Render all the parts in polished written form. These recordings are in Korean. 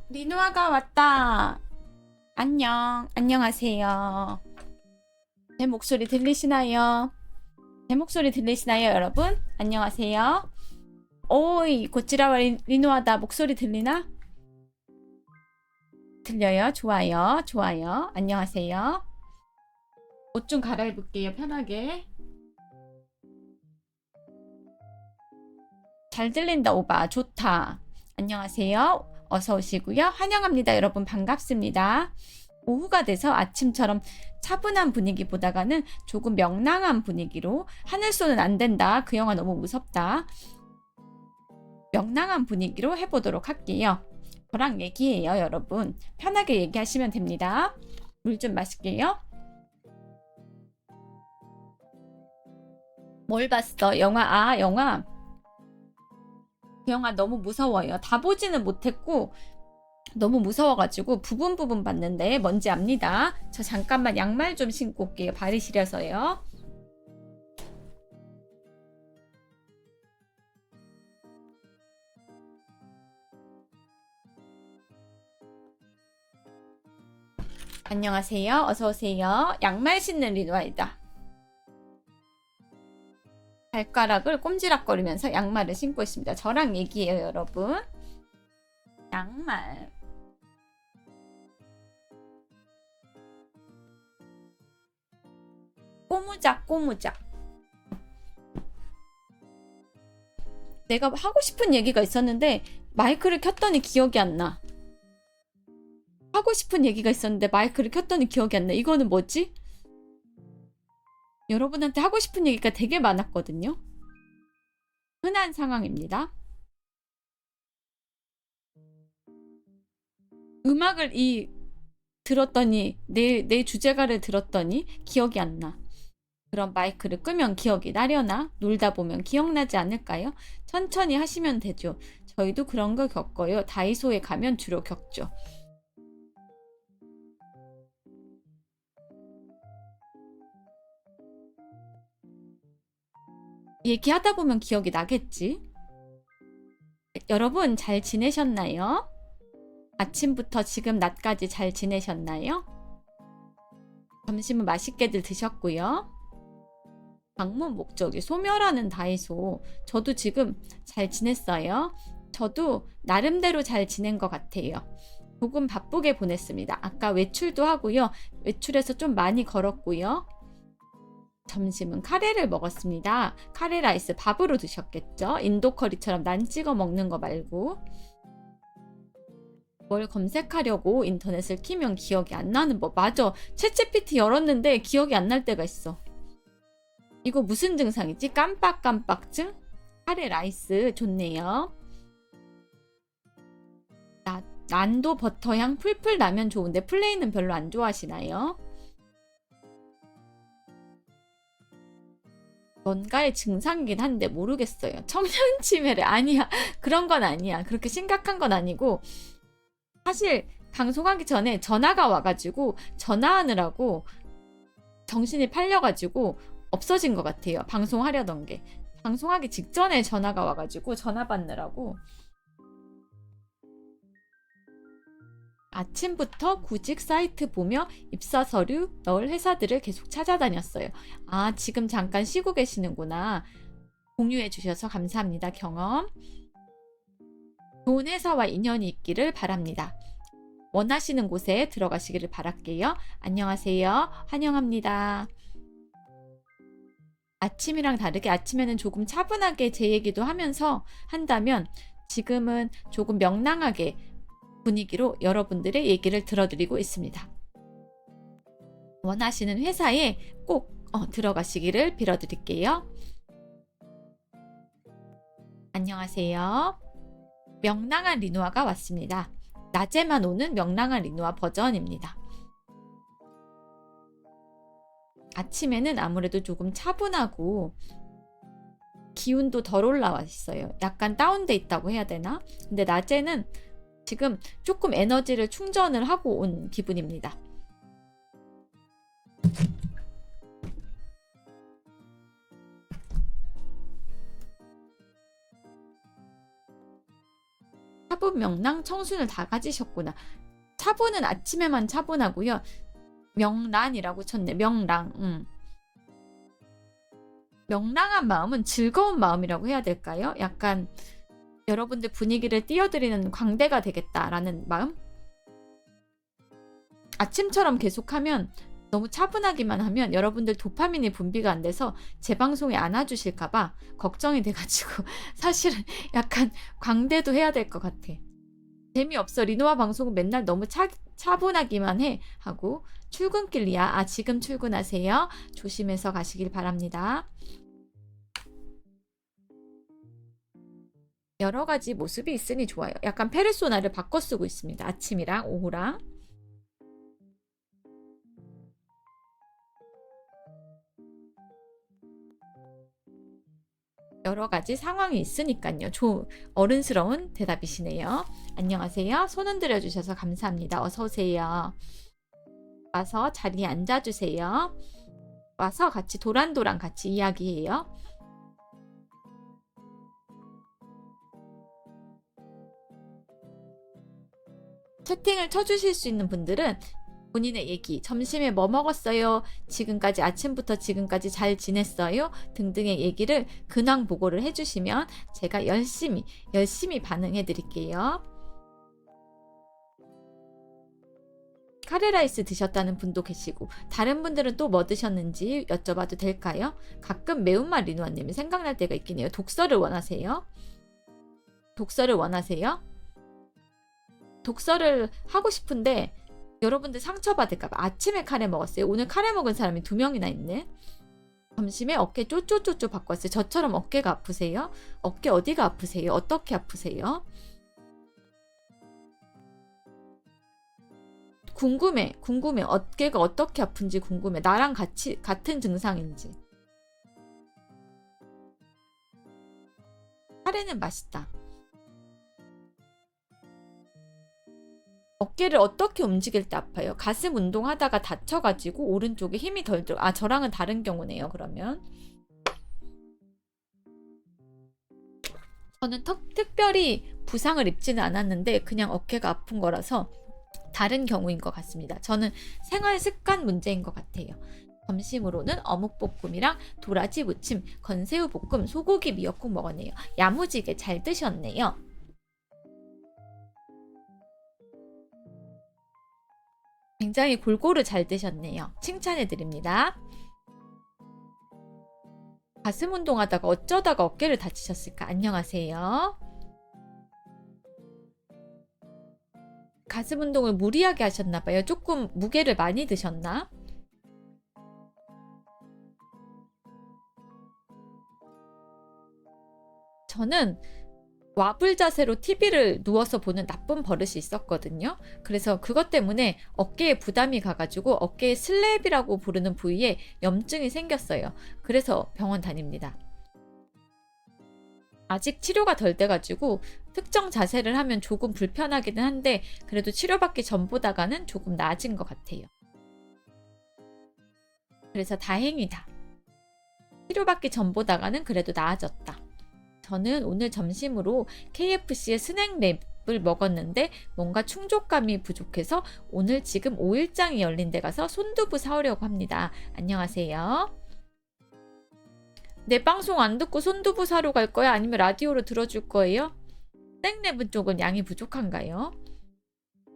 리누아가 왔다. 안녕, 안녕하세요. 제 목소리 들리시나요? 제 목소리 들리시나요, 여러분? 안녕하세요. 오이, 고찌라와 리누아다. 목소리 들리나? 들려요? 좋아요, 좋아요. 안녕하세요. 옷 좀 갈아입을게요, 편하게. 잘 들린다, 오바. 좋다. 안녕하세요. 어서 오시고요. 환영합니다, 여러분. 반갑습니다. 오후가 돼서 아침처럼 차분한 분위기보다가는 조금 명랑한 분위기로 하늘소는 안 된다. 그 영화 너무 무섭다. 명랑한 분위기로 해보도록 할게요. 저랑 얘기해요, 여러분. 편하게 얘기하시면 됩니다. 물 좀 마실게요. 뭘 봤어? 영화, 영화. 그 영화 너무 무서워요. 다 보지는 못했고 너무 무서워가지고 부분 봤는데 뭔지 압니다. 저 잠깐만 양말 좀 신고 올게요. 발이 시려서요. 안녕하세요. 어서오세요. 양말 신는 리누아이다. 발가락을 꼼지락거리면서 양말을 신고 있습니다. 저랑 얘기해요, 여러분. 양말. 꼬무작, 꼬무작. 내가 하고 싶은 얘기가 있었는데 마이크를 켰더니 기억이 안 나. 하고 싶은 얘기가 있었는데 마이크를 켰더니 기억이 안 나. 이거는 뭐지? 여러분한테 하고 싶은 얘기가 되게 많았거든요. 흔한 상황입니다. 음악을 들었더니 내 주제가를 들었더니 기억이 안 나. 그럼 마이크를 끄면 기억이 나려나? 놀다 보면 기억나지 않을까요? 천천히 하시면 되죠. 저희도 그런 거 겪어요. 다이소에 가면 주로 겪죠. 얘기하다 보면 기억이 나겠지? 여러분 잘 지내셨나요? 아침부터 지금 낮까지 잘 지내셨나요? 점심은 맛있게들 드셨고요. 방문 목적이 소멸하는 다이소. 저도 지금 잘 지냈어요. 저도 나름대로 잘 지낸 것 같아요. 조금 바쁘게 보냈습니다. 아까 외출도 하고요. 외출해서 좀 많이 걸었고요. 점심은 카레를 먹었습니다. 카레 라이스 밥으로 드셨겠죠? 인도 커리처럼 난 찍어 먹는 거 말고. 뭘 검색하려고 인터넷을 키면 기억이 안 나는 법. 맞아. 챗GPT 열었는데 기억이 안 날 때가 있어. 이거 무슨 증상이지? 깜빡깜빡증? 카레 라이스 좋네요. 난도 버터향 풀풀 나면 좋은데 플레이는 별로 안 좋아하시나요? 뭔가의 증상이긴 한데 모르겠어요. 청년치매래. 아니야. 그런 건 아니야. 그렇게 심각한 건 아니고 사실 방송하기 전에 전화가 와가지고 전화하느라고 정신이 팔려가지고 없어진 것 같아요. 방송하려던 게. 방송하기 직전에 전화가 와가지고 전화 받느라고 아침부터 구직 사이트 보며 입사 서류 넣을 회사들을 계속 찾아다녔어요. 아, 지금 잠깐 쉬고 계시는구나. 공유해 주셔서 감사합니다. 경험. 좋은 회사와 인연이 있기를 바랍니다. 원하시는 곳에 들어가시기를 바랄게요. 안녕하세요. 환영합니다. 아침이랑 다르게 아침에는 조금 차분하게 제 얘기도 하면서 한다면 지금은 조금 명랑하게 분위기로 여러분들의 얘기를 들어드리고 있습니다. 원하시는 회사에 꼭 들어가시기를 빌어드릴게요. 안녕하세요. 명랑한 리누아가 왔습니다. 낮에만 오는 명랑한 리누아 버전입니다. 아침에는 아무래도 조금 차분하고 기운도 덜 올라와 있어요. 약간 다운돼 있다고 해야 되나? 근데 낮에는 지금 조금 에너지를 충전을 하고 온 기분입니다. 차분 명랑 청순을 다 가지셨구나. 차분은 아침에만 차분하고요. 명란이라고 쳤네. 명랑. 명랑한 마음은 즐거운 마음이라고 해야 될까요? 약간 여러분들 분위기를 띄워드리는 광대가 되겠다라는 마음? 아침처럼 계속하면 너무 차분하기만 하면 여러분들 도파민이 분비가 안 돼서 제 방송에 안 와주실까봐 걱정이 돼가지고 사실은 약간 광대도 해야 될 것 같아. 재미없어. 리노아 방송은 맨날 너무 차분하기만 해 하고 출근길이야. 아 지금 출근하세요. 조심해서 가시길 바랍니다. 여러 가지 모습이 있으니 좋아요. 약간 페르소나를 바꿔 쓰고 있습니다. 아침이랑 오후랑. 여러 가지 상황이 있으니까요. 어른스러운 대답이시네요. 안녕하세요. 손 흔들어 주셔서 감사합니다. 어서 오세요. 와서 자리에 앉아주세요. 와서 같이 도란도란 같이 이야기해요. 채팅을 쳐주실 수 있는 분들은 본인의 얘기, 점심에 뭐 먹었어요? 지금까지 아침부터 지금까지 잘 지냈어요? 등등의 얘기를 근황 보고를 해주시면 제가 열심히 반응해 드릴게요. 카레라이스 드셨다는 분도 계시고 다른 분들은 또 뭐 드셨는지 여쭤봐도 될까요? 가끔 매운맛 리노아님이 생각날 때가 있긴 해요. 독서를 원하세요? 독서를 원하세요? 독서를 하고 싶은데 여러분들 상처받을까봐 아침에 카레 먹었어요. 오늘 카레 먹은 사람이 2명이나 있네. 점심에 어깨 쪼쪼쪼쪼 바꿨어요. 저처럼 어깨가 아프세요? 어깨 어디가 아프세요? 어떻게 아프세요? 궁금해. 어깨가 어떻게 아픈지 궁금해. 나랑 같은 증상인지. 카레는 맛있다. 어깨를 어떻게 움직일 때 아파요? 가슴 운동하다가 다쳐가지고 오른쪽에 힘이 덜 들어. 아, 저랑은 다른 경우네요. 그러면 저는 특별히 부상을 입지는 않았는데 그냥 어깨가 아픈 거라서 다른 경우인 것 같습니다. 저는 생활 습관 문제인 것 같아요. 점심으로는 어묵볶음이랑 도라지 무침, 건새우 볶음, 소고기 미역국 먹었네요. 야무지게 잘 드셨네요. 굉장히 골고루 잘 드셨네요. 칭찬해드립니다. 가슴 운동하다가 어쩌다가 어깨를 다치셨을까? 안녕하세요. 가슴 운동을 무리하게 하셨나봐요. 조금 무게를 많이 드셨나? 저는 와불 자세로 TV를 누워서 보는 나쁜 버릇이 있었거든요. 그래서 그것 때문에 어깨에 부담이 가가지고 어깨에 슬랩이라고 부르는 부위에 염증이 생겼어요. 그래서 병원 다닙니다. 아직 치료가 덜 돼가지고 특정 자세를 하면 조금 불편하기는 한데 그래도 치료받기 전보다가는 조금 나아진 것 같아요. 그래서 다행이다. 치료받기 전보다가는 그래도 나아졌다. 저는 오늘 점심으로 KFC의 스낵랩을 먹었는데 뭔가 충족감이 부족해서 오늘 지금 5일장이 열린 데 가서 손두부 사오려고 합니다. 안녕하세요. 내 방송 안 듣고 손두부 사러 갈 거야? 아니면 라디오로 들어줄 거예요? 스낵랩은 조금 양이 부족한가요?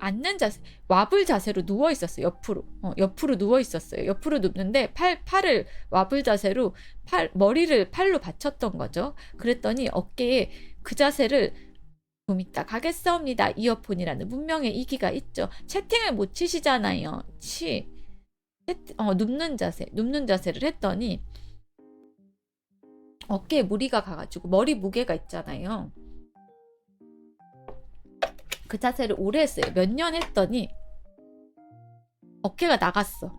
앉는 자세, 와불 자세로 누워 있었어요. 옆으로 누워 있었어요. 옆으로 눕는데 팔을 와불 자세로 머리를 팔로 받쳤던 거죠. 그랬더니 어깨에 그 자세를 좀 이따 가겠사옵니다. 이어폰이라는 문명의 이기가 있죠. 채팅을 못 치시잖아요. 눕는 자세를 했더니 어깨에 무리가 가가지고 머리 무게가 있잖아요. 그 자세를 오래 했어요. 몇 년 했더니 어깨가 나갔어.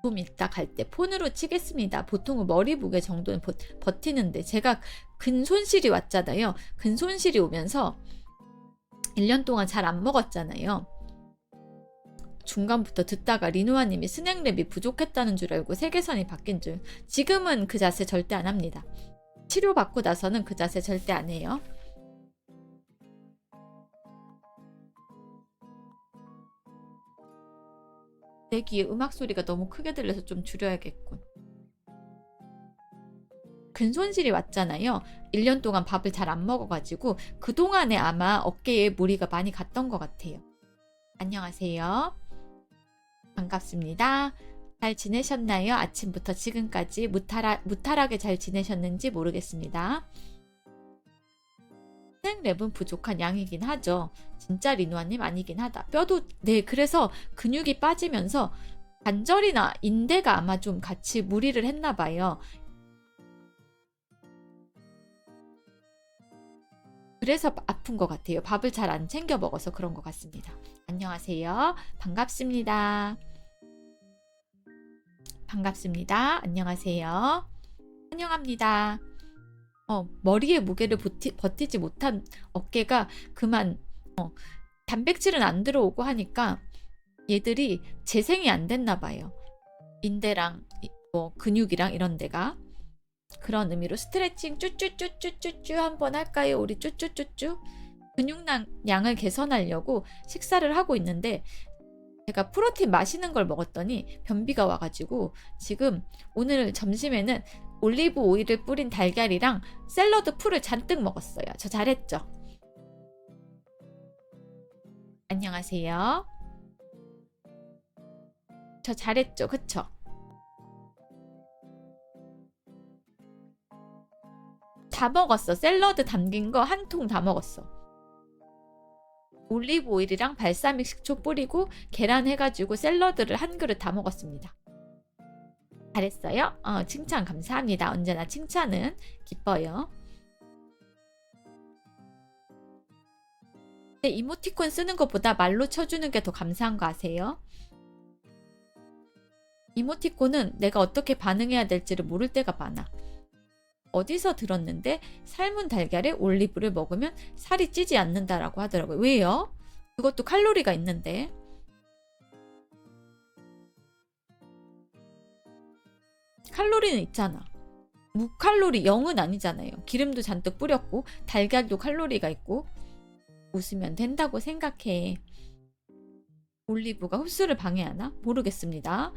좀 이따 갈 때 폰으로 치겠습니다. 보통은 머리 무게 정도는 버티는데 제가 근손실이 왔잖아요. 근손실이 오면서 1년 동안 잘 안 먹었잖아요. 중간부터 듣다가 리노아님이 스낵랩이 부족했다는 줄 알고 세계선이 바뀐 줄. 지금은 그 자세 절대 안 합니다. 치료받고 나서는 그 자세 절대 안 해요. 내 귀에 음악 소리가 너무 크게 들려서 좀 줄여야겠군. 근손실이 왔잖아요. 1년 동안 밥을 잘 안 먹어가지고 그동안에 아마 어깨에 무리가 많이 갔던 것 같아요. 안녕하세요. 반갑습니다. 잘 지내셨나요? 아침부터 지금까지 무탈하게 잘 지내셨는지 모르겠습니다. 스낵랩은 부족한 양이긴 하죠. 진짜 리노아님 아니긴 하다. 뼈도 네, 그래서 근육이 빠지면서 관절이나 인대가 아마 좀 같이 무리를 했나 봐요. 그래서 아픈 것 같아요. 밥을 잘 안 챙겨 먹어서 그런 것 같습니다. 안녕하세요. 반갑습니다. 반갑습니다. 안녕하세요. 환영합니다. 머리의 무게를 버티지 못한 어깨가 그만 단백질은 안 들어오고 하니까 얘들이 재생이 안 됐나 봐요. 인대랑 뭐 근육이랑 이런 데가. 그런 의미로 스트레칭 쭈쭈쭈쭈쭈쭈 한번 할까요? 우리 쭈쭈쭈쭈. 근육량을 개선하려고 식사를 하고 있는데 제가 프로틴 마시는 걸 먹었더니 변비가 와가지고 지금 오늘 점심에는 올리브 오일을 뿌린 달걀이랑 샐러드 풀을 잔뜩 먹었어요. 저 잘했죠? 안녕하세요. 저 잘했죠? 그쵸? 다 먹었어. 샐러드 담긴 거 한 통 다 먹었어. 올리브 오일이랑 발사믹 식초 뿌리고 계란 해가지고 샐러드를 한 그릇 다 먹었습니다. 잘했어요? 칭찬 감사합니다. 언제나 칭찬은 기뻐요. 근데 이모티콘 쓰는 것보다 말로 쳐주는 게 더 감사한 거 아세요? 이모티콘은 내가 어떻게 반응해야 될지를 모를 때가 많아. 어디서 들었는데 삶은 달걀에 올리브를 먹으면 살이 찌지 않는다라고 하더라고요. 왜요? 그것도 칼로리가 있는데. 칼로리는 있잖아. 무칼로리 0은 아니잖아요. 기름도 잔뜩 뿌렸고 달걀도 칼로리가 있고. 웃으면 된다고 생각해. 올리브가 흡수를 방해하나? 모르겠습니다.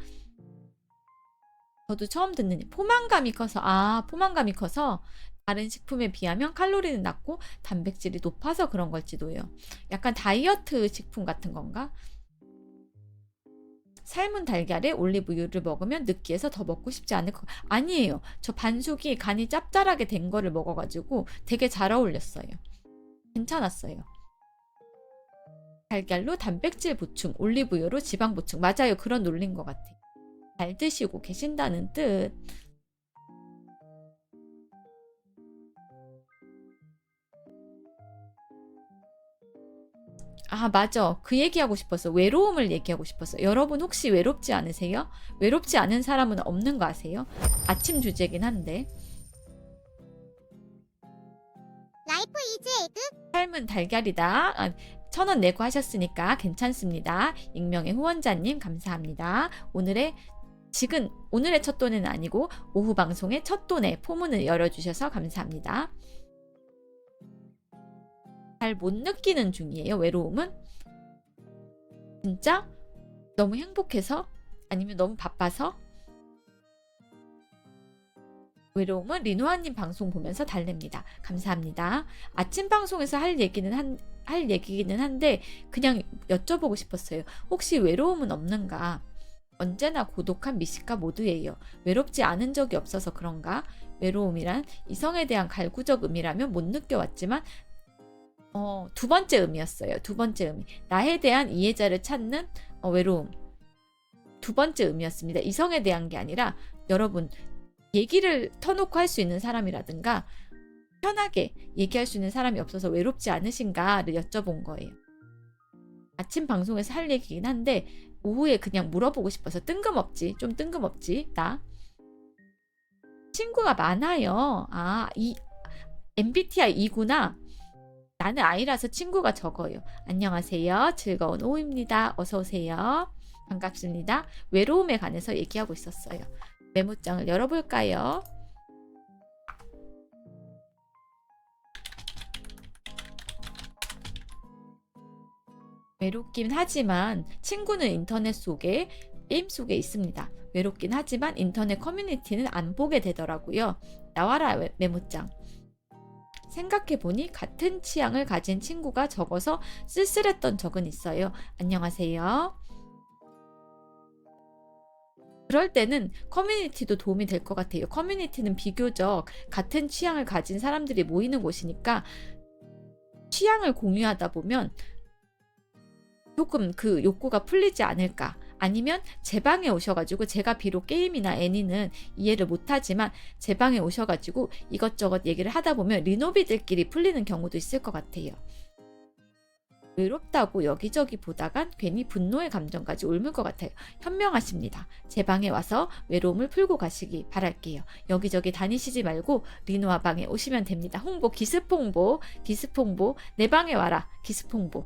저도 처음 듣는 포만감이 커서 다른 식품에 비하면 칼로리는 낮고 단백질이 높아서 그런 걸지도요. 약간 다이어트 식품 같은 건가? 삶은 달걀에 올리브유를 먹으면 느끼해서 더 먹고 싶지 않을 것 아니에요. 저 반숙이 간이 짭짤하게 된 거를 먹어가지고 되게 잘 어울렸어요. 괜찮았어요. 달걀로 단백질 보충, 올리브유로 지방 보충. 맞아요. 그런 논리인 것 같아요. 잘 드시고 계신다는 뜻. 맞아. 그 얘기하고 싶었어. 외로움을 얘기하고 싶었어. 여러분 혹시 외롭지 않으세요? 외롭지 않은 사람은 없는 거 아세요? 아침 주제긴 한데. 라이프 이즈 에그? 삶은 달걀이다. 1,000원 내고 하셨으니까 괜찮습니다. 익명의 후원자님 감사합니다. 오늘의 첫 돈은 아니고 오후 방송의 첫 돈에 포문을 열어주셔서 감사합니다. 잘 못 느끼는 중이에요. 외로움은 진짜 너무 행복해서 아니면 너무 바빠서. 외로움은 리노아님 방송 보면서 달랩니다. 감사합니다. 아침 방송에서 할 얘기기는 한데 그냥 여쭤보고 싶었어요. 혹시 외로움은 없는가? 언제나 고독한 미식가 모두예요. 외롭지 않은 적이 없어서 그런가? 외로움이란 이성에 대한 갈구적 의미라면 못 느껴왔지만 두 번째 의미였어요. 두 번째 의미. 나에 대한 이해자를 찾는 외로움. 두 번째 의미였습니다. 이성에 대한 게 아니라 여러분 얘기를 터놓고 할 수 있는 사람이라든가 편하게 얘기할 수 있는 사람이 없어서 외롭지 않으신가를 여쭤본 거예요. 아침 방송에서 할 얘기긴 한데 오후에 그냥 물어보고 싶어서. 뜬금없지. 좀 뜬금없지. 나 친구가 많아요. 이 MBTI E구나. 나는 I라서 친구가 적어요. 안녕하세요. 즐거운 오후입니다. 어서 오세요. 반갑습니다. 외로움에 관해서 얘기하고 있었어요. 메모장을 열어볼까요? 외롭긴 하지만 친구는 인터넷 속에, 게임 속에 있습니다. 외롭긴 하지만 인터넷 커뮤니티는 안 보게 되더라고요. 나와라 메모장. 생각해보니 같은 취향을 가진 친구가 적어서 쓸쓸했던 적은 있어요. 안녕하세요. 그럴 때는 커뮤니티도 도움이 될 것 같아요. 커뮤니티는 비교적 같은 취향을 가진 사람들이 모이는 곳이니까 취향을 공유하다 보면 조금 그 욕구가 풀리지 않을까. 아니면 제 방에 오셔가지고, 제가 비록 게임이나 애니는 이해를 못하지만 제 방에 오셔가지고 이것저것 얘기를 하다 보면 리노비들끼리 풀리는 경우도 있을 것 같아요. 외롭다고 여기저기 보다간 괜히 분노의 감정까지 옮을 것 같아요. 현명하십니다. 제 방에 와서 외로움을 풀고 가시기 바랄게요. 여기저기 다니시지 말고 리노아 방에 오시면 됩니다. 홍보, 기습 홍보, 기습 홍보. 내 방에 와라, 기습 홍보.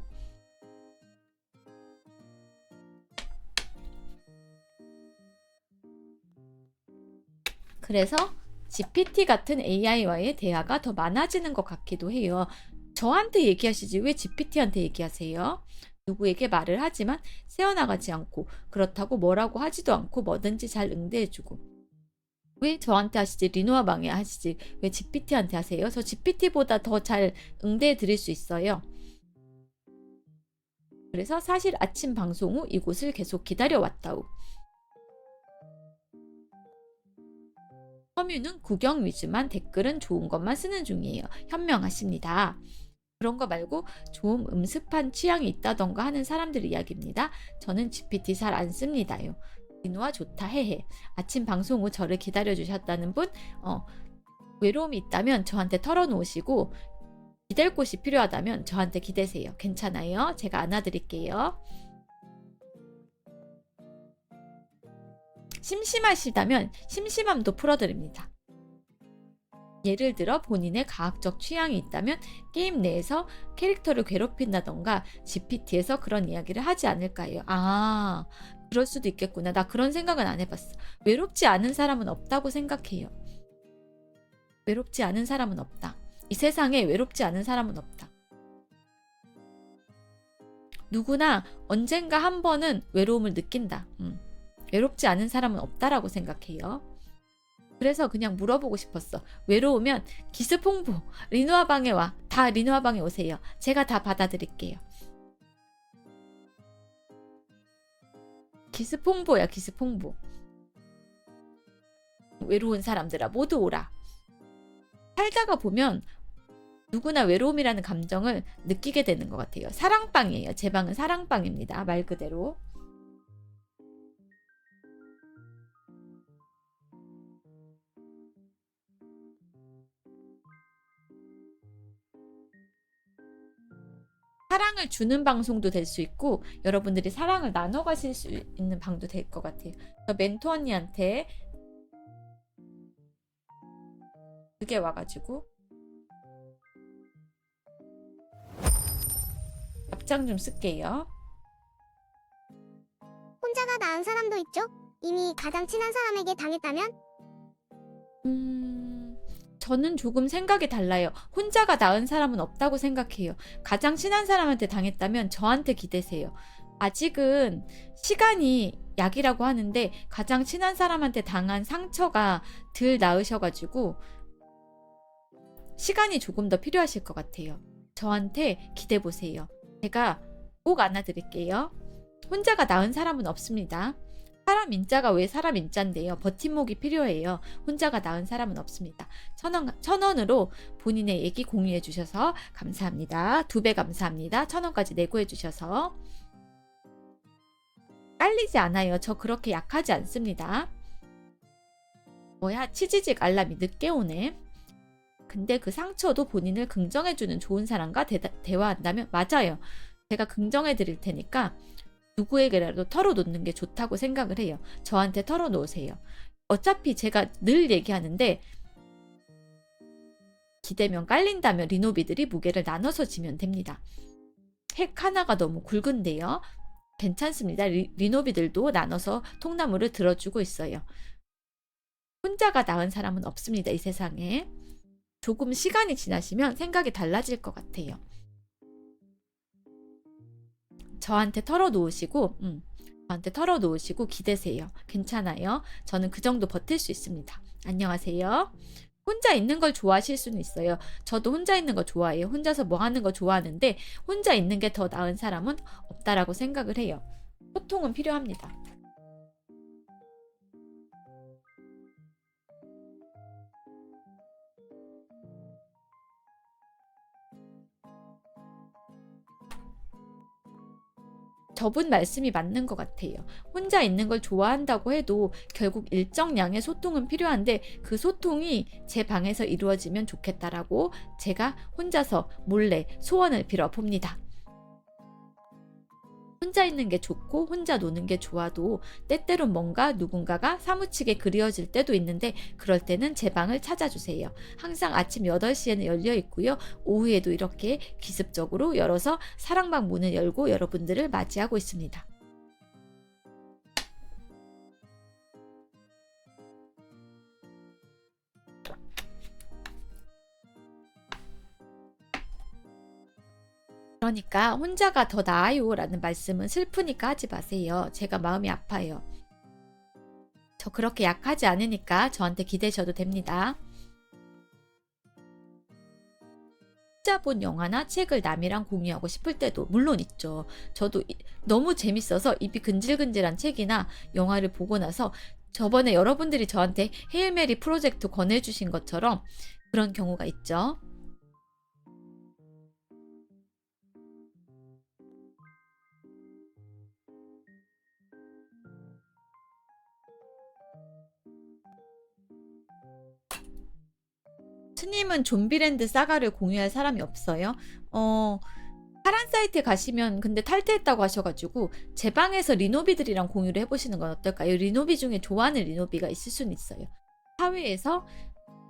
그래서 GPT 같은 AI와의 대화가 더 많아지는 것 같기도 해요. 저한테 얘기하시지 왜 GPT한테 얘기하세요? 누구에게 말을 하지만 새어나가지 않고, 그렇다고 뭐라고 하지도 않고 뭐든지 잘 응대해주고. 왜 저한테 하시지? 리노아 방에 하시지? 왜 GPT한테 하세요? 저 GPT보다 더 잘 응대해 드릴 수 있어요. 그래서 사실 아침 방송 후 이곳을 계속 기다려왔다우. 커뮤는 구경 위주만, 댓글은 좋은 것만 쓰는 중이에요. 현명하십니다. 그런 거 말고 좀 음습한 취향이 있다던가 하는 사람들 이야기입니다. 저는 GPT 잘 안 씁니다요. 리노아 좋다 헤헤. 아침 방송 후 저를 기다려주셨다는 분, 외로움이 있다면 저한테 털어놓으시고, 기댈 곳이 필요하다면 저한테 기대세요. 괜찮아요. 제가 안아드릴게요. 심심하시다면 심심함도 풀어드립니다. 예를 들어 본인의 과학적 취향이 있다면 게임 내에서 캐릭터를 괴롭힌다던가 GPT에서 그런 이야기를 하지 않을까요? 그럴 수도 있겠구나. 나 그런 생각은 안 해봤어. 외롭지 않은 사람은 없다고 생각해요. 외롭지 않은 사람은 없다. 이 세상에 외롭지 않은 사람은 없다. 누구나 언젠가 한 번은 외로움을 느낀다. 외롭지 않은 사람은 없다라고 생각해요. 그래서 그냥 물어보고 싶었어. 외로우면 기습 홍보, 리노아 방에 와. 다 리노아 방에 오세요. 제가 다 받아드릴게요. 기습 홍보야, 기습 홍보. 외로운 사람들아 모두 오라. 살다가 보면 누구나 외로움이라는 감정을 느끼게 되는 것 같아요. 사랑방이에요. 제 방은 사랑방입니다. 말 그대로. 사랑을 주는 방송도 될 수 있고, 여러분들이 사랑을 나눠 가실 수 있는 방도 될 것 같아요. 저 멘토 언니한테 그게 와가지고 답장 좀 쓸게요. 혼자가 나은 사람도 있죠? 이미 가장 친한 사람에게 당했다면? 저는 조금 생각이 달라요. 혼자가 나은 사람은 없다고 생각해요. 가장 친한 사람한테 당했다면 저한테 기대세요. 아직은 시간이 약이라고 하는데 가장 친한 사람한테 당한 상처가 덜 나으셔가지고 시간이 조금 더 필요하실 것 같아요. 저한테 기대보세요. 제가 꼭 안아드릴게요. 혼자가 나은 사람은 없습니다. 사람 인자가 왜 사람 인자인데요. 버팀목이 필요해요. 혼자가 나은 사람은 없습니다. 1,000원으로 본인의 얘기 공유해 주셔서 감사합니다. 2배 감사합니다. 1,000원까지 내고해 주셔서. 깔리지 않아요. 저 그렇게 약하지 않습니다. 뭐야, 치지직 알람이 늦게 오네. 근데 그 상처도 본인을 긍정해주는 좋은 사람과 대화한다면 맞아요. 제가 긍정해 드릴 테니까 누구에게라도 털어놓는 게 좋다고 생각을 해요. 저한테 털어놓으세요. 어차피 제가 늘 얘기하는데 기대면 깔린다면 리노비들이 무게를 나눠서 지면 됩니다. 핵 하나가 너무 굵은데요. 괜찮습니다. 리노비들도 나눠서 통나무를 들어주고 있어요. 혼자가 나은 사람은 없습니다. 이 세상에. 조금 시간이 지나시면 생각이 달라질 것 같아요. 저한테 털어놓으시고 기대세요. 괜찮아요. 저는 그 정도 버틸 수 있습니다. 안녕하세요. 혼자 있는 걸 좋아하실 수는 있어요. 저도 혼자 있는 거 좋아해요. 혼자서 뭐 하는 거 좋아하는데 혼자 있는 게 더 나은 사람은 없다라고 생각을 해요. 소통은 필요합니다. 저분 말씀이 맞는 것 같아요. 혼자 있는 걸 좋아한다고 해도 결국 일정량의 소통은 필요한데 그 소통이 제 방에서 이루어지면 좋겠다라고 제가 혼자서 몰래 소원을 빌어봅니다. 혼자 있는 게 좋고 혼자 노는 게 좋아도 때때론 뭔가 누군가가 사무치게 그리워질 때도 있는데 그럴 때는 제 방을 찾아주세요. 항상 아침 8시에는 열려 있고요. 오후에도 이렇게 기습적으로 열어서 사랑방 문을 열고 여러분들을 맞이하고 있습니다. 그러니까 혼자가 더 나아요 라는 말씀은 슬프니까 하지 마세요. 제가 마음이 아파요. 저 그렇게 약하지 않으니까 저한테 기대셔도 됩니다. 혼자 본 영화나 책을 남이랑 공유하고 싶을 때도 물론 있죠. 저도 너무 재밌어서 입이 근질근질한 책이나 영화를 보고 나서 저번에 여러분들이 저한테 헤일 메리 프로젝트 권해주신 것처럼 그런 경우가 있죠. 스님은 좀비랜드 사가를 공유할 사람이 없어요? 파란 사이트에 가시면 근데 탈퇴했다고 하셔가지고 제 방에서 리노비들이랑 공유를 해보시는 건 어떨까요? 리노비 중에 좋아하는 리노비가 있을 수는 있어요. 사회에서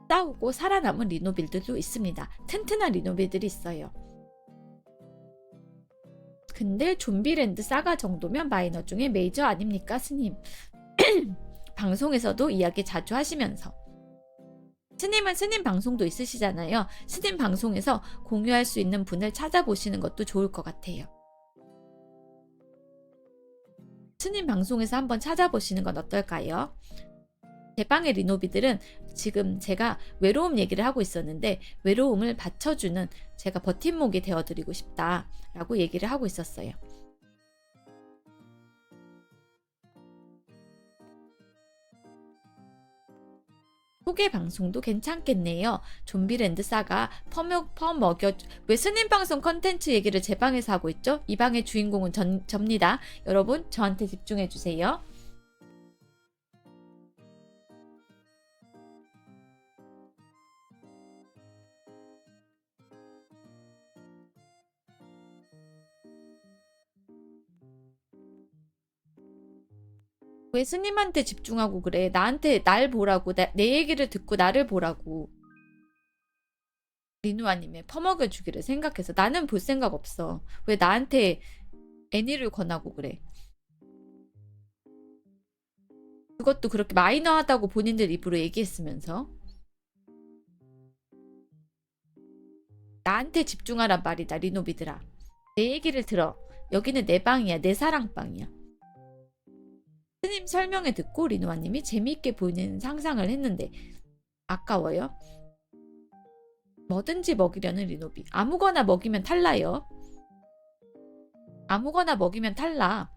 싸우고 살아남은 리노비들도 있습니다. 튼튼한 리노비들이 있어요. 근데 좀비랜드 사가 정도면 마이너 중에 메이저 아닙니까, 스님? 방송에서도 이야기 자주 하시면서 스님은 스님 방송도 있으시잖아요. 스님 방송에서 공유할 수 있는 분을 찾아보시는 것도 좋을 것 같아요. 스님 방송에서 한번 찾아보시는 건 어떨까요? 제 방의 리노비들은 지금 제가 외로움 얘기를 하고 있었는데 외로움을 받쳐주는 제가 버팀목이 되어드리고 싶다라고 얘기를 하고 있었어요. 소개 방송도 괜찮겠네요. 좀비랜드 사가 퍼먹여 왜 스님 방송 컨텐츠 얘기를 제 방에서 하고 있죠? 이 방의 주인공은 접니다. 여러분 저한테 집중해 주세요. 왜 스님한테 집중하고 그래? 나한테 날 보라고. 내 얘기를 듣고 나를 보라고. 리누아님의 퍼먹여 주기를 생각해서 나는 볼 생각 없어. 왜 나한테 애니를 권하고 그래? 그것도 그렇게 마이너하다고 본인들 입으로 얘기했으면서 나한테 집중하란 말이다. 리노비들아, 내 얘기를 들어. 여기는 내 방이야. 내 사랑방이야. 스님 설명을 듣고 리노아님이 재미있게 보이는 상상을 했는데 아까워요. 뭐든지 먹이려는 리노비. 아무거나 먹이면 탈라요. 아무거나 먹이면 탈라.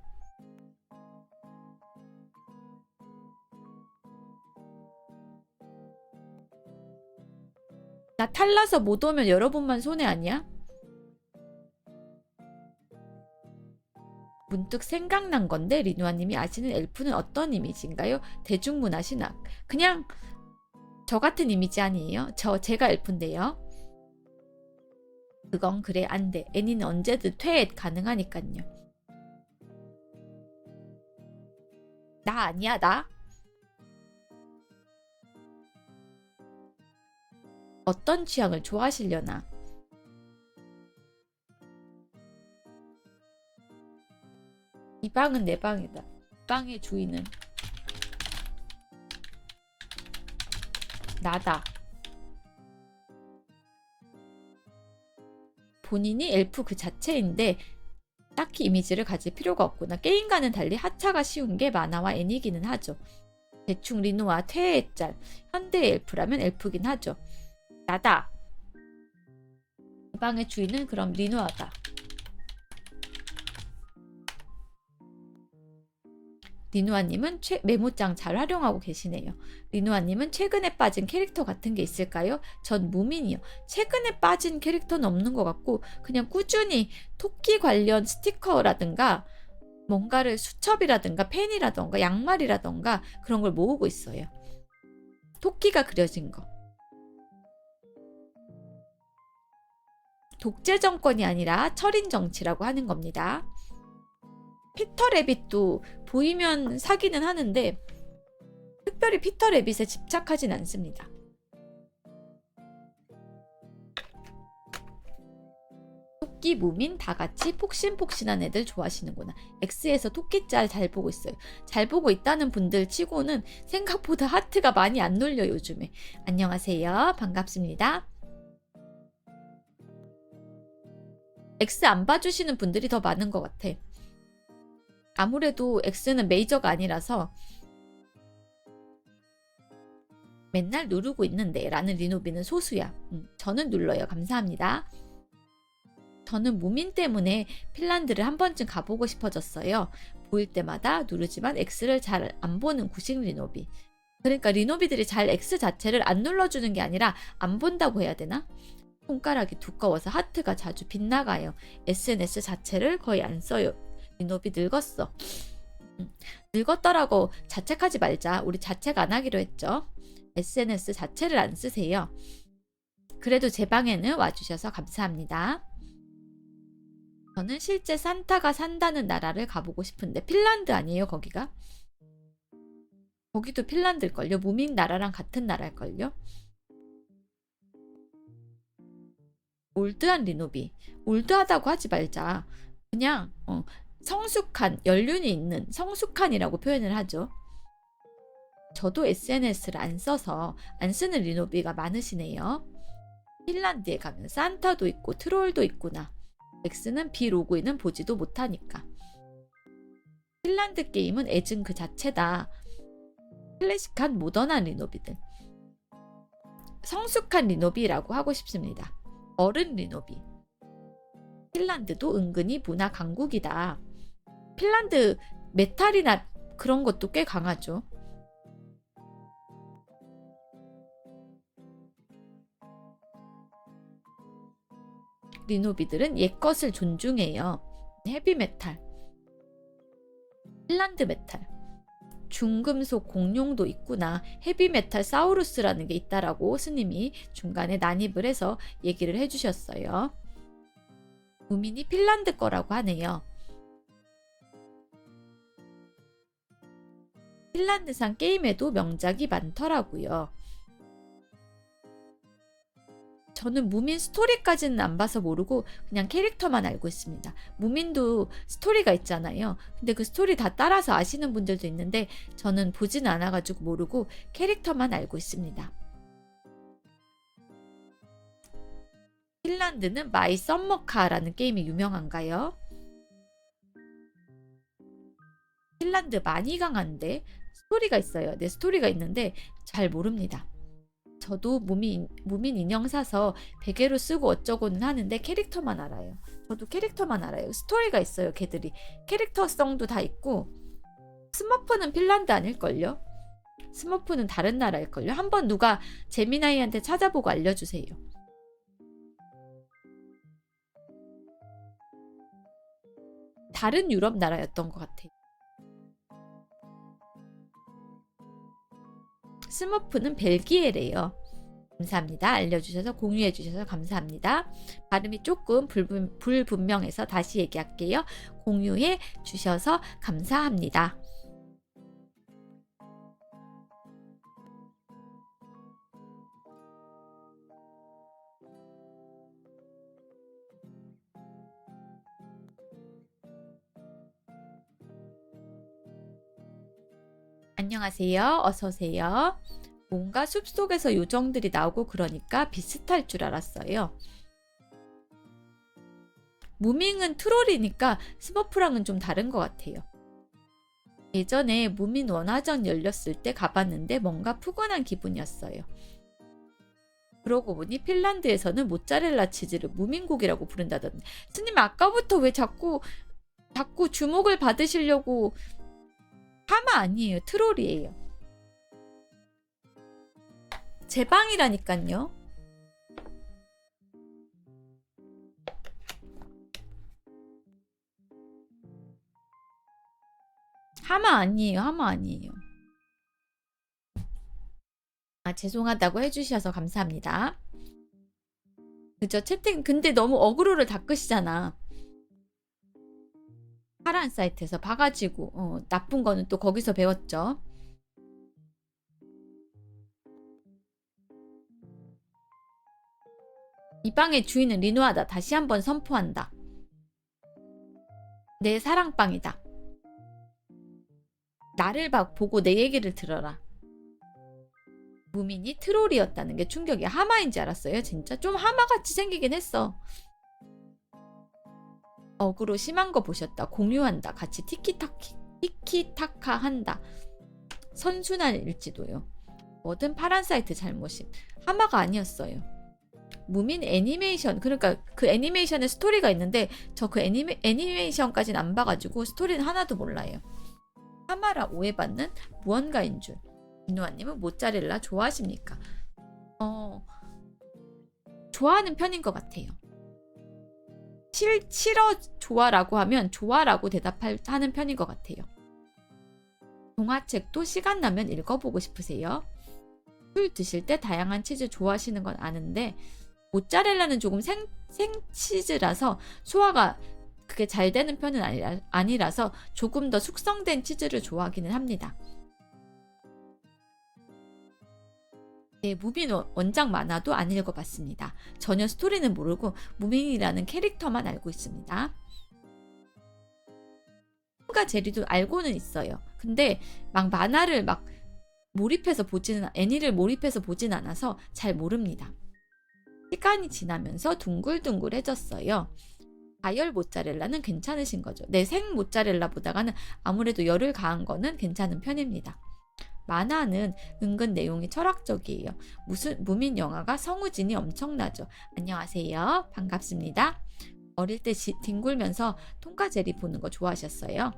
나 탈라서 못 오면 여러분만 손해 아니야? 문득 생각난 건데 리누아님이 아시는 엘프는 어떤 이미지인가요? 대중문화 신학. 그냥 저 같은 이미지 아니에요? 제가 엘프인데요. 그건 그래 안 돼. 애니는 언제든 퇴액 가능하니깐요. 나 아니야, 나? 어떤 취향을 좋아하시려나? 이 방은 내 방이다. 이 방의 주인은 나다. 본인이 엘프 그 자체인데 딱히 이미지를 가질 필요가 없구나. 게임과는 달리 하차가 쉬운 게 만화와 애니기는 하죠. 대충 리노아 퇴해의 짤. 현대의 엘프라면 엘프긴 하죠. 나다. 이 방의 주인은 그럼 리노아다. 리노아님은 메모장 잘 활용하고 계시네요. 리노아님은 최근에 빠진 캐릭터 같은 게 있을까요? 전 무민이요. 최근에 빠진 캐릭터는 없는 것 같고 그냥 꾸준히 토끼 관련 스티커라든가 뭔가를 수첩이라든가 펜이라든가 양말이라든가 그런 걸 모으고 있어요. 토끼가 그려진 거. 독재 정권이 아니라 철인 정치라고 하는 겁니다. 피터 래빗도 보이면 사기는 하는데 특별히 피터 래빗에 집착하진 않습니다. 토끼 무민 다 같이 폭신폭신한 애들 좋아하시는구나. X에서 토끼짤 잘 보고 있어요. 잘 보고 있다는 분들 치고는 생각보다 하트가 많이 안 눌려 요즘에. 안녕하세요. 반갑습니다. X 안 봐주시는 분들이 더 많은 것 같아. 아무래도 X는 메이저가 아니라서 맨날 누르고 있는데 라는 리노비는 소수야. 저는 눌러요. 감사합니다. 저는 무민 때문에 핀란드를 한 번쯤 가보고 싶어졌어요. 보일 때마다 누르지만 X를 잘 안 보는 구식 리노비. 그러니까 리노비들이 잘 X 자체를 안 눌러주는 게 아니라 안 본다고 해야 되나? 손가락이 두꺼워서 하트가 자주 빗나가요. SNS 자체를 거의 안 써요. 리노비 늙었어. 늙었더라고 자책하지 말자. 우리 자책 안 하기로 했죠. SNS 자체를 안 쓰세요. 그래도 제 방에는 와주셔서 감사합니다. 저는 실제 산타가 산다는 나라를 가보고 싶은데 핀란드 아니에요 거기가? 거기도 핀란드일걸요? 무민 나라랑 같은 나라일걸요? 올드한 리노비. 올드하다고 하지 말자. 그냥 성숙한, 연륜이 있는 성숙한이라고 표현을 하죠. 저도 SNS를 안 써서 안 쓰는 리노비가 많으시네요. 핀란드에 가면 산타도 있고 트롤도 있구나. X는 비로그인은 보지도 못하니까. 핀란드 게임은 애증 그 자체다. 클래식한 모던한 리노비들. 성숙한 리노비라고 하고 싶습니다. 어른 리노비. 핀란드도 은근히 문화 강국이다. 핀란드 메탈이나 그런 것도 꽤 강하죠. 리노비들은 옛것을 존중해요. 헤비메탈, 핀란드 메탈, 중금속 공룡도 있구나. 헤비메탈 사우루스라는 게 있다라고 스님이 중간에 난입을 해서 얘기를 해주셨어요. 무민이 핀란드 거라고 하네요. 핀란드산 게임에도 명작이 많더라고요. 저는 무민 스토리까지는 안 봐서 모르고 그냥 캐릭터만 알고 있습니다. 무민도 스토리가 있잖아요. 근데 그 스토리 다 따라서 아시는 분들도 있는데 저는 보지는 않아가지고 모르고 캐릭터만 알고 있습니다. 핀란드는 마이 썸머카라는 게임이 유명한가요? 핀란드 많이 강한데 스토리가 있어요. 네, 스토리가 있는데 잘 모릅니다. 저도 무민 인형 사서 베개로 쓰고 어쩌고는 하는데 캐릭터만 알아요. 저도 캐릭터만 알아요. 스토리가 있어요. 걔들이 캐릭터성도 다 있고. 스머프는 핀란드 아닐걸요? 스머프는 다른 나라일걸요? 한번 누가 제미나이한테 찾아보고 알려주세요. 다른 유럽 나라였던 것 같아요. 스머프는 벨기에래요. 감사합니다. 알려주셔서 공유해주셔서 감사합니다. 발음이 조금 불분명해서 다시 얘기할게요. 공유해 주셔서 감사합니다. 안녕하세요. 어서오세요. 뭔가 숲속에서 요정들이 나오고 그러니까 비슷할 줄 알았어요. 무밍은 트롤이니까 스머프랑은 좀 다른 것 같아요. 예전에 무민 원화전 열렸을 때 가봤는데 뭔가 푸근한 기분이었어요. 그러고 보니 핀란드에서는 모짜렐라 치즈를 무민고기라고 부른다던데. 스님 아까부터 왜 자꾸 주목을 받으시려고. 하마 아니에요. 트롤이에요. 제 방이라니깐요. 하마 아니에요. 하마 아니에요. 아, 죄송하다고 해주셔서 감사합니다. 그죠? 채팅 근데 너무 어그로를 닦으시잖아. 파란 사이트에서 봐가지고 나쁜 거는 또 거기서 배웠죠. 이 방의 주인은 리노아다. 다시 한번 선포한다. 내 사랑방이다. 나를 보고 내 얘기를 들어라. 무민이 트롤이었다는 게 충격이야. 하마인 줄 알았어요. 진짜 좀 하마같이 생기긴 했어. 어그로 심한 거 보셨다. 공유한다. 같이 티키타카 한다. 선순환일지도요. 뭐든 파란 사이트 잘못임. 하마가 아니었어요. 무민 애니메이션, 그러니까 그 애니메이션에 스토리가 있는데 저 그 애니메이션까지는 안 봐가지고 스토리는 하나도 몰라요. 하마라 오해받는 무언가인 줄. 이누아님은 모짜렐라 좋아하십니까? 좋아하는 편인 것 같아요. 싫어 좋아라고 하면 좋아라고 대답하는 편인 것 같아요. 동화책도 시간 나면 읽어보고 싶으세요? 술 드실 때 다양한 치즈 좋아하시는 건 아는데 모짜렐라는 조금 생치즈라서 소화가 그게 잘 되는 편은 아니라서 조금 더 숙성된 치즈를 좋아하기는 합니다. 네, 무민 원작 만화도 안 읽어봤습니다. 전혀 스토리는 모르고 무민이라는 캐릭터만 알고 있습니다. 톰과 제리도 알고는 있어요. 근데 막 만화를 막 애니를 몰입해서 보진 않아서 잘 모릅니다. 시간이 지나면서 둥글둥글해졌어요. 가열 모짜렐라는 괜찮으신 거죠. 네, 생 모짜렐라보다는 아무래도 열을 가한 거는 괜찮은 편입니다. 만화는 은근 내용이 철학적이에요. 무민 영화가 성우진이 엄청나죠. 안녕하세요. 반갑습니다. 어릴 때 뒹굴면서 톰과 제리 보는 거 좋아하셨어요?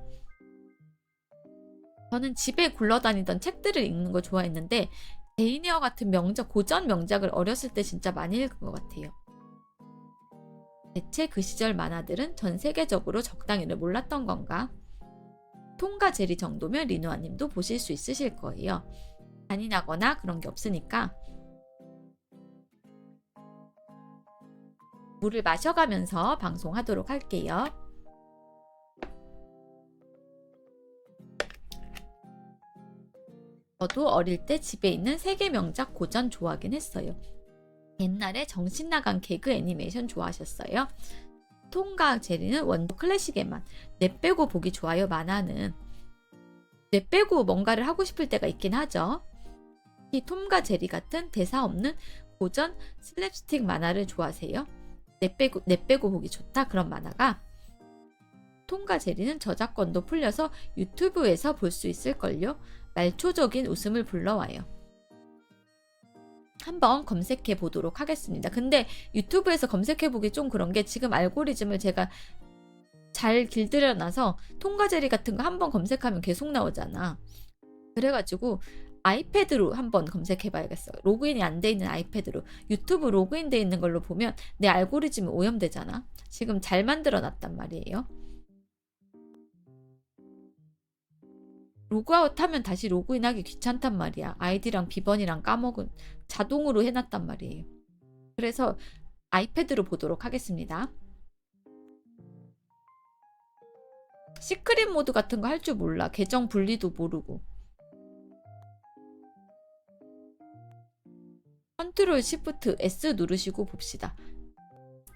저는 집에 굴러다니던 책들을 읽는 거 좋아했는데 제이네어 같은 고전 명작을 어렸을 때 진짜 많이 읽은 것 같아요. 대체 그 시절 만화들은 전 세계적으로 적당히를 몰랐던 건가? 톰과 제리 정도면 리노아님도 보실 수 있으실 거예요. 잔인하거나 그런 게 없으니까. 물을 마셔가면서 방송하도록 할게요. 저도 어릴 때 집에 있는 세계 명작 고전 좋아하긴 했어요. 옛날에 정신 나간 개그 애니메이션 좋아하셨어요? 톰과 제리는 원조 클래식에만. 뇌 빼고 보기 좋아요. 만화는 뇌 빼고 뭔가를 하고 싶을 때가 있긴 하죠. 이 톰과 제리 같은 대사 없는 고전 슬랩스틱 만화를 좋아하세요? 뇌 빼고 보기 좋다 그런 만화가. 톰과 제리는 저작권도 풀려서 유튜브에서 볼 수 있을걸요. 말초적인 웃음을 불러와요. 한번 검색해 보도록 하겠습니다. 근데 유튜브에서 검색해 보기 좀 그런 게 지금 알고리즘을 제가 잘 길들여놔서 톰과 제리 같은 거 한번 검색하면 계속 나오잖아. 그래가지고 아이패드로 한번 검색해 봐야겠어요. 로그인이 안 돼 있는 아이패드로. 유튜브 로그인 돼 있는 걸로 보면 내 알고리즘이 오염되잖아. 지금 잘 만들어 놨단 말이에요. 로그아웃 하면 다시 로그인하기 귀찮단 말이야. 아이디랑 비번이랑 자동으로 해놨단 말이에요. 그래서 아이패드로 보도록 하겠습니다. 시크릿 모드 같은 거 할 줄 몰라. 계정 분리도 모르고. 컨트롤 시프트 S 누르시고 봅시다.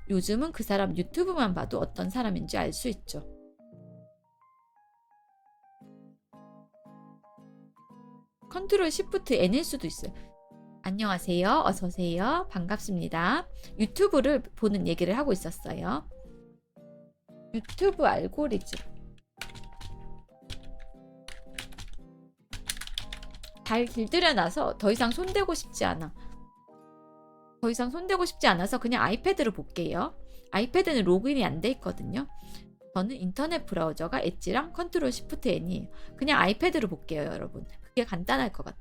요즘은 그 사람 유튜브만 봐도 어떤 사람인지 알 수 있죠. 컨트롤 시프트 N일 수도 있어요. 안녕하세요. 어서오세요. 반갑습니다. 유튜브를 보는 얘기를 하고 있었어요. 유튜브 알고리즘. 잘 길들여놔서 더 이상 손대고 싶지 않아. 더 이상 손대고 싶지 않아서 그냥 아이패드로 볼게요. 아이패드는 로그인이 안 돼 있거든요. 저는 인터넷 브라우저가 엣지랑 컨트롤 시프트 N이에요. 그냥 아이패드로 볼게요, 여러분. 그게 간단할 것 같아.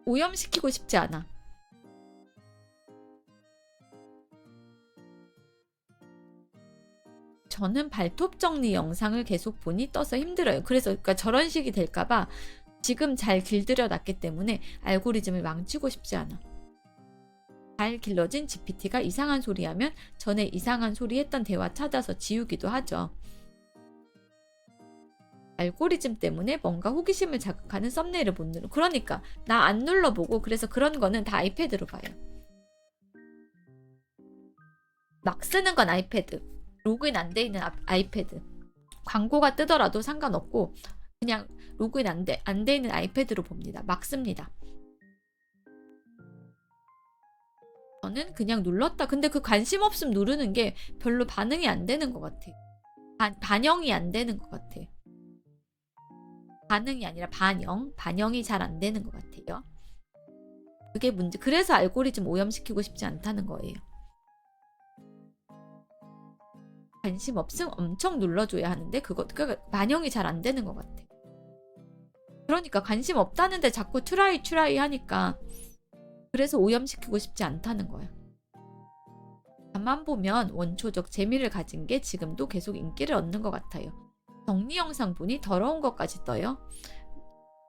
오염시키고 싶지 않아. 저는 발톱 정리 영상을 계속 보니 떠서 힘들어요. 그래서 그러니까 저런 식이 될까봐 지금 잘 길들여 놨기 때문에 알고리즘을 망치고 싶지 않아. 잘 길러진 GPT가 이상한 소리 하면 전에 이상한 소리 했던 대화 찾아서 지우기도 하죠. 알고리즘 때문에 뭔가 호기심을 자극하는 썸네일을 못 눌러. 그러니까 나 안 눌러보고 그래서 그런 거는 다 아이패드로 봐요. 막 쓰는 건 아이패드. 로그인 안 돼 있는 아이패드. 광고가 뜨더라도 상관없고 그냥 로그인 안 돼 있는 아이패드로 봅니다. 막 씁니다. 저는 그냥 눌렀다. 근데 그 관심 없음 누르는 게 별로 반응이 안 되는 것 같아. 반영이 안 되는 것 같아. 반응이 아니라 반영이 잘 안 되는 것 같아요. 그게 문제. 그래서 알고리즘 오염시키고 싶지 않다는 거예요. 관심 없음 엄청 눌러줘야 하는데 그러니까 반영이 잘 안 되는 것 같아. 그러니까 관심 없다는데 자꾸 트라이 하니까 그래서 오염시키고 싶지 않다는 거야. 가만 보면 원초적 재미를 가진 게 지금도 계속 인기를 얻는 것 같아요. 정리 영상 보니 더러운 것까지 떠요.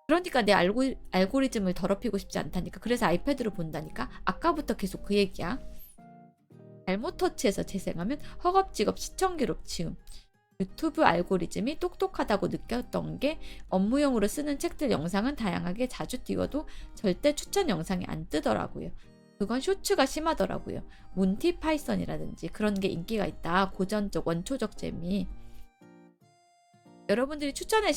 그러니까 내 알고리즘을 더럽히고 싶지 않다니까. 그래서 아이패드로 본다니까. 아까부터 계속 그 얘기야. 잘못 터치해서 재생하면 허겁지겁 시청 기록 지움. 유튜브 알고리즘이 똑똑하다고 느꼈던 게 업무용으로 쓰는 책들 영상은 다양하게 자주 띄워도 절대 추천 영상이 안 뜨더라고요. 그건 쇼츠가 심하더라고요. 몬티 파이썬이라든지 그런 게 인기가 있다. 고전적 원초적 재미. 여러분들이 추천해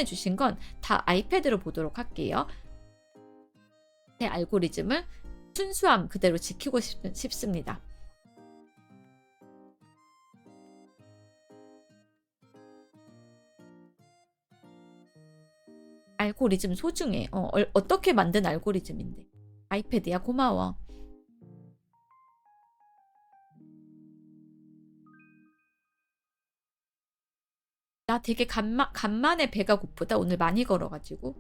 주신 건 다 아이패드로 보도록 할게요. 제 알고리즘을 순수함 그대로 지키고 싶습니다. 알고리즘 소중해. 어떻게 만든 알고리즘인데. 아이패드야 고마워. 나 되게 간만에 배가 고프다. 오늘 많이 걸어가지고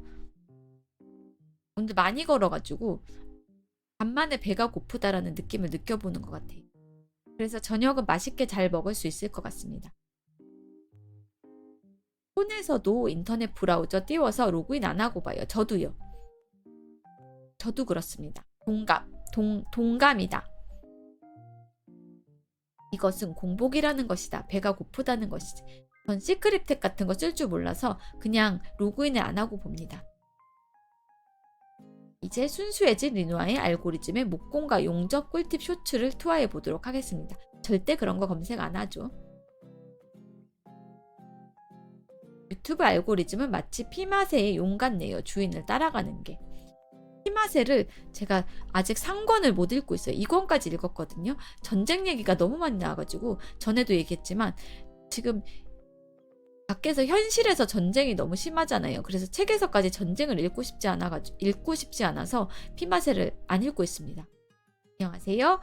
간만에 배가 고프다라는 느낌을 느껴보는 것 같아. 그래서 저녁은 맛있게 잘 먹을 수 있을 것 같습니다. 폰에서도 인터넷 브라우저 띄워서 로그인 안 하고 봐요. 저도요. 저도 그렇습니다. 동감이다. 이것은 공복이라는 것이다. 배가 고프다는 것이지. 전 시크릿 같은 거 쓸 줄 몰라서 그냥 로그인을 안 하고 봅니다. 이제 순수해진 리누아의 알고리즘의 목공과 용접 꿀팁 쇼츠를 투하해 보도록 하겠습니다. 절대 그런 거 검색 안 하죠. 유튜브 알고리즘은 마치 피마세의 용 같네요. 주인을 따라가는 게. 피마세를 제가 아직 3권을 못 읽고 있어요. 2권까지 읽었거든요. 전쟁 얘기가 너무 많이 나와가지고 전에도 얘기했지만 지금 밖에서 현실에서 전쟁이 너무 심하잖아요. 그래서 책에서까지 전쟁을 읽고 싶지 않아서 피마세를 안 읽고 있습니다. 안녕하세요.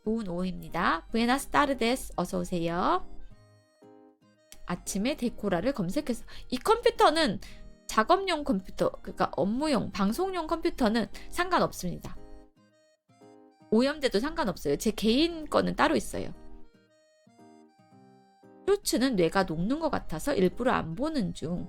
좋은 오후입니다. 부에나스 타르데스. 어서 오세요. 아침에 데코라를 검색해서 이 컴퓨터는 작업용 컴퓨터, 그러니까 업무용, 방송용 컴퓨터는 상관없습니다. 오염돼도 상관없어요. 제 개인 거는 따로 있어요. 쇼츠는 뇌가 녹는 것 같아서 일부러 안 보는 중.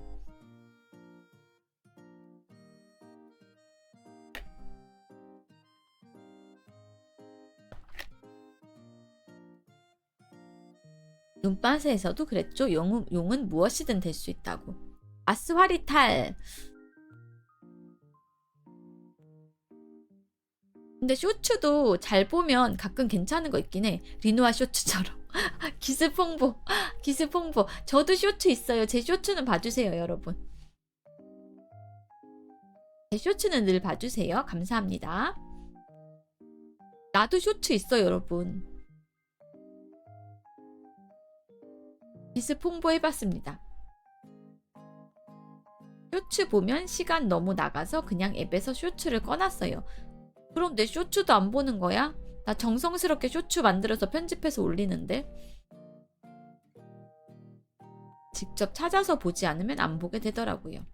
눈빠세에서도 그랬죠. 용은 무엇이든 될 수 있다고. 아스화리탈. 근데 쇼츠도 잘 보면 가끔 괜찮은 거 있긴 해. 리노아 쇼츠처럼. 기습 홍보. 저도 쇼츠 있어요. 제 쇼츠는 봐주세요, 여러분. 제 쇼츠는 늘 봐주세요. 감사합니다. 나도 쇼츠 있어 여러분. 기습 홍보해봤습니다. 쇼츠 보면 시간 너무 나가서 그냥 앱에서 쇼츠를 꺼놨어요. 그럼 내 쇼츠도 안 보는 거야? 나 정성스럽게 쇼츠 만들어서 편집해서 올리는데. 직접 찾아서 보지 않으면 안 보게 되더라고요.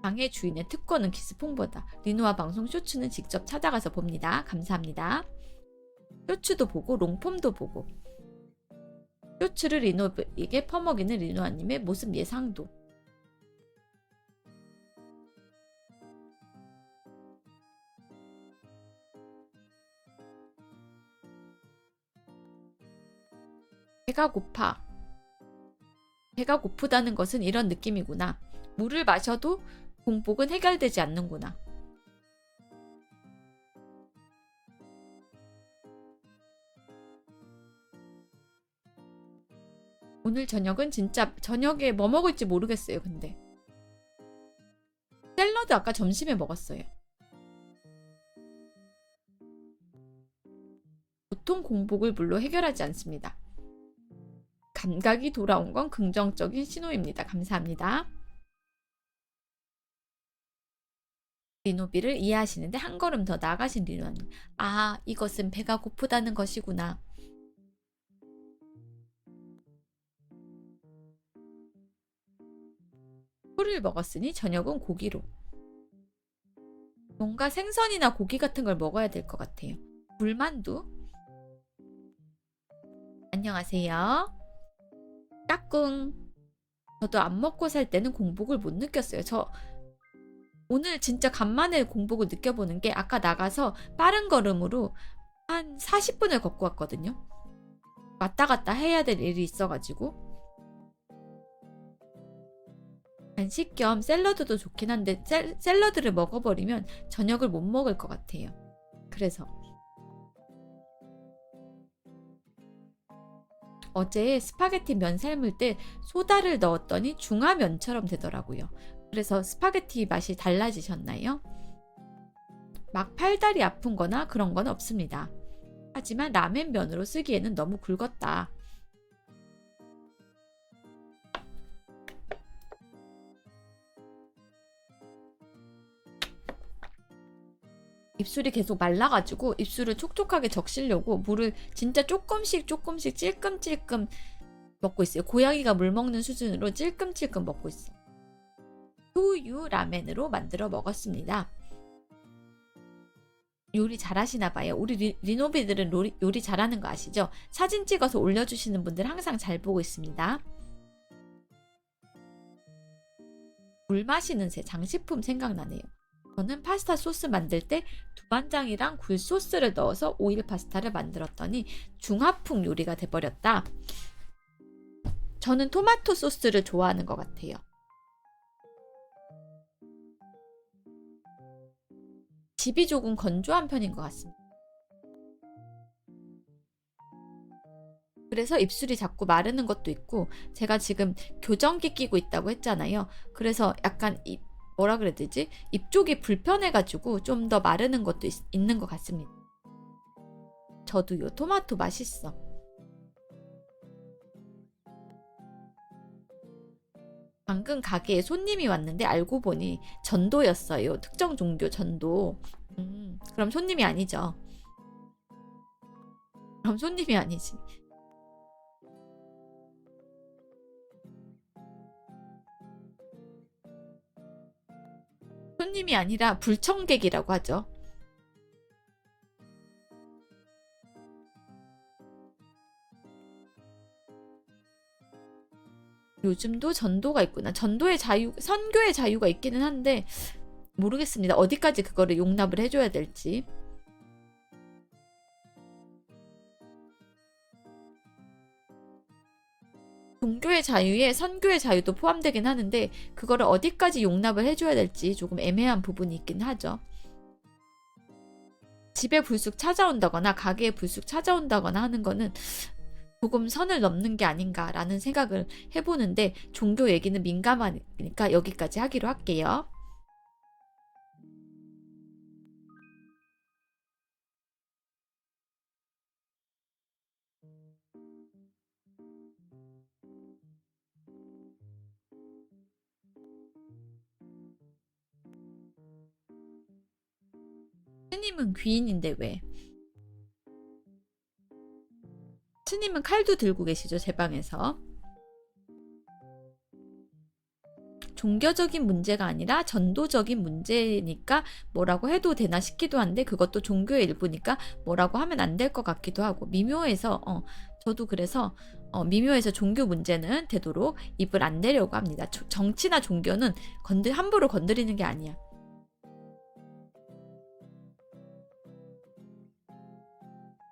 방의 주인의 특권은 기습 홍보다. 리노아 방송 쇼츠는 직접 찾아가서 봅니다. 감사합니다. 쇼츠도 보고 롱폼도 보고. 쇼츠를 리노에게 퍼먹이는 리노아님의 모습 예상도. 배가 고파. 배가 고프다는 것은 이런 느낌이구나. 물을 마셔도 공복은 해결되지 않는구나. 오늘 저녁은 진짜 저녁에 뭐 먹을지 모르겠어요. 근데 샐러드 아까 점심에 먹었어요. 보통 공복을 물로 해결하지 않습니다. 감각이 돌아온 건 긍정적인 신호입니다. 감사합니다. 리노비를 이해하시는데 한 걸음 더 나아가신 리노님. 아, 이것은 배가 고프다는 것이구나. 풀을 먹었으니 저녁은 고기로. 뭔가 생선이나 고기 같은 걸 먹어야 될 것 같아요. 물만두. 안녕하세요. 까꿍. 저도 안 먹고 살 때는 공복을 못 느꼈어요. 저 오늘 진짜 간만에 공복을 느껴보는 게 아까 나가서 빠른 걸음으로 한 40분을 걷고 왔거든요. 왔다 갔다 해야 될 일이 있어가지고. 간식 겸 샐러드도 좋긴 한데 샐러드를 먹어버리면 저녁을 못 먹을 것 같아요. 그래서 어제 스파게티 면 삶을 때 소다를 넣었더니 중화면처럼 되더라고요. 그래서 스파게티 맛이 달라지셨나요? 막 팔다리 아픈 거나 그런 건 없습니다. 하지만 라멘 면으로 쓰기에는 너무 굵었다. 입술이 계속 말라가지고 입술을 촉촉하게 적시려고 물을 진짜 조금씩 찔끔찔끔 먹고 있어요. 고양이가 물 먹는 수준으로 찔끔찔끔 먹고 있어. 소유 라멘으로 만들어 먹었습니다. 요리 잘하시나 봐요. 우리 리노비들은 요리 잘하는 거 아시죠? 사진 찍어서 올려주시는 분들 항상 잘 보고 있습니다. 물 마시는 새 장식품 생각나네요. 저는 파스타 소스 만들 때 두반장이랑 굴 소스를 넣어서 오일 파스타를 만들었더니 중화풍 요리가 돼버렸다. 저는 토마토 소스를 좋아하는 것 같아요. 집이 조금 건조한 편인 것 같습니다. 그래서 입술이 자꾸 마르는 것도 있고, 제가 지금 교정기 끼고 있다고 했잖아요. 그래서 약간 뭐라 그래야 되지? 입 쪽이 불편해가지고 좀 더 마르는 것도 있는 것 같습니다. 저도요. 토마토 맛있어. 방금 가게에 손님이 왔는데 알고 보니 전도였어요. 특정 종교 전도. 그럼 손님이 아니죠. 그럼 손님이 아니지. 손님이 아니라 불청객이라고 하죠. 요즘도 전도가 있구나. 전도의 자유, 선교의 자유가 있기는 한데 모르겠습니다. 어디까지 그거를 용납을 해줘야 될지. 종교의 자유에 선교의 자유도 포함되긴 하는데 그거를 어디까지 용납을 해줘야 될지 조금 애매한 부분이 있긴 하죠. 집에 불쑥 찾아온다거나 가게에 불쑥 찾아온다거나 하는 거는 조금 선을 넘는 게 아닌가라는 생각을 해보는데 종교 얘기는 민감하니까 여기까지 하기로 할게요. 스님은 귀인인데 왜? 스님은 칼도 들고 계시죠, 제 방에서. 종교적인 문제가 아니라 전도적인 문제니까 뭐라고 해도 되나 싶기도 한데 그것도 종교의 일부니까 뭐라고 하면 안 될 것 같기도 하고 미묘해서 저도 그래서 미묘해서 종교 문제는 되도록 입을 안 대려고 합니다. 정치나 종교는 함부로 건드리는 게 아니야.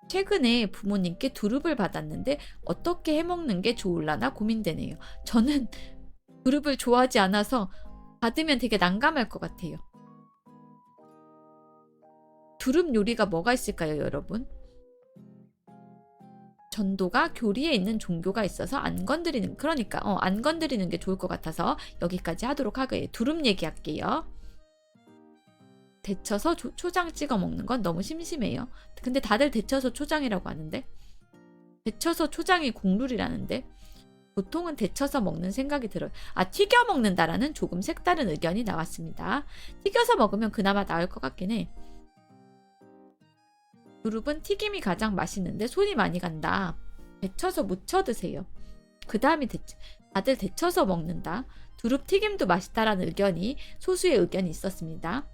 최근에 부모님께 두릅을 받았는데 어떻게 해먹는 게 좋을라나 고민되네요. 저는 두릅을 좋아하지 않아서 받으면 되게 난감할 것 같아요. 두릅 요리가 뭐가 있을까요, 여러분? 전도가 교리에 있는 종교가 있어서 안 건드리는, 그러니까 안 건드리는 게 좋을 것 같아서 여기까지 하도록 하고요. 두릅 얘기할게요. 데쳐서 초장 찍어 먹는 건 너무 심심해요. 근데 다들 데쳐서 초장이라고 하는데, 데쳐서 초장이 국룰이라는데 보통은 데쳐서 먹는 생각이 들어요. 튀겨 먹는다라는 조금 색다른 의견이 나왔습니다. 튀겨서 먹으면 그나마 나을 것 같긴 해. 두릅은 튀김이 가장 맛있는데 손이 많이 간다. 데쳐서 무쳐 드세요. 그 다음이 다들 데쳐서 먹는다. 두릅 튀김도 맛있다라는 의견이 소수의 의견이 있었습니다.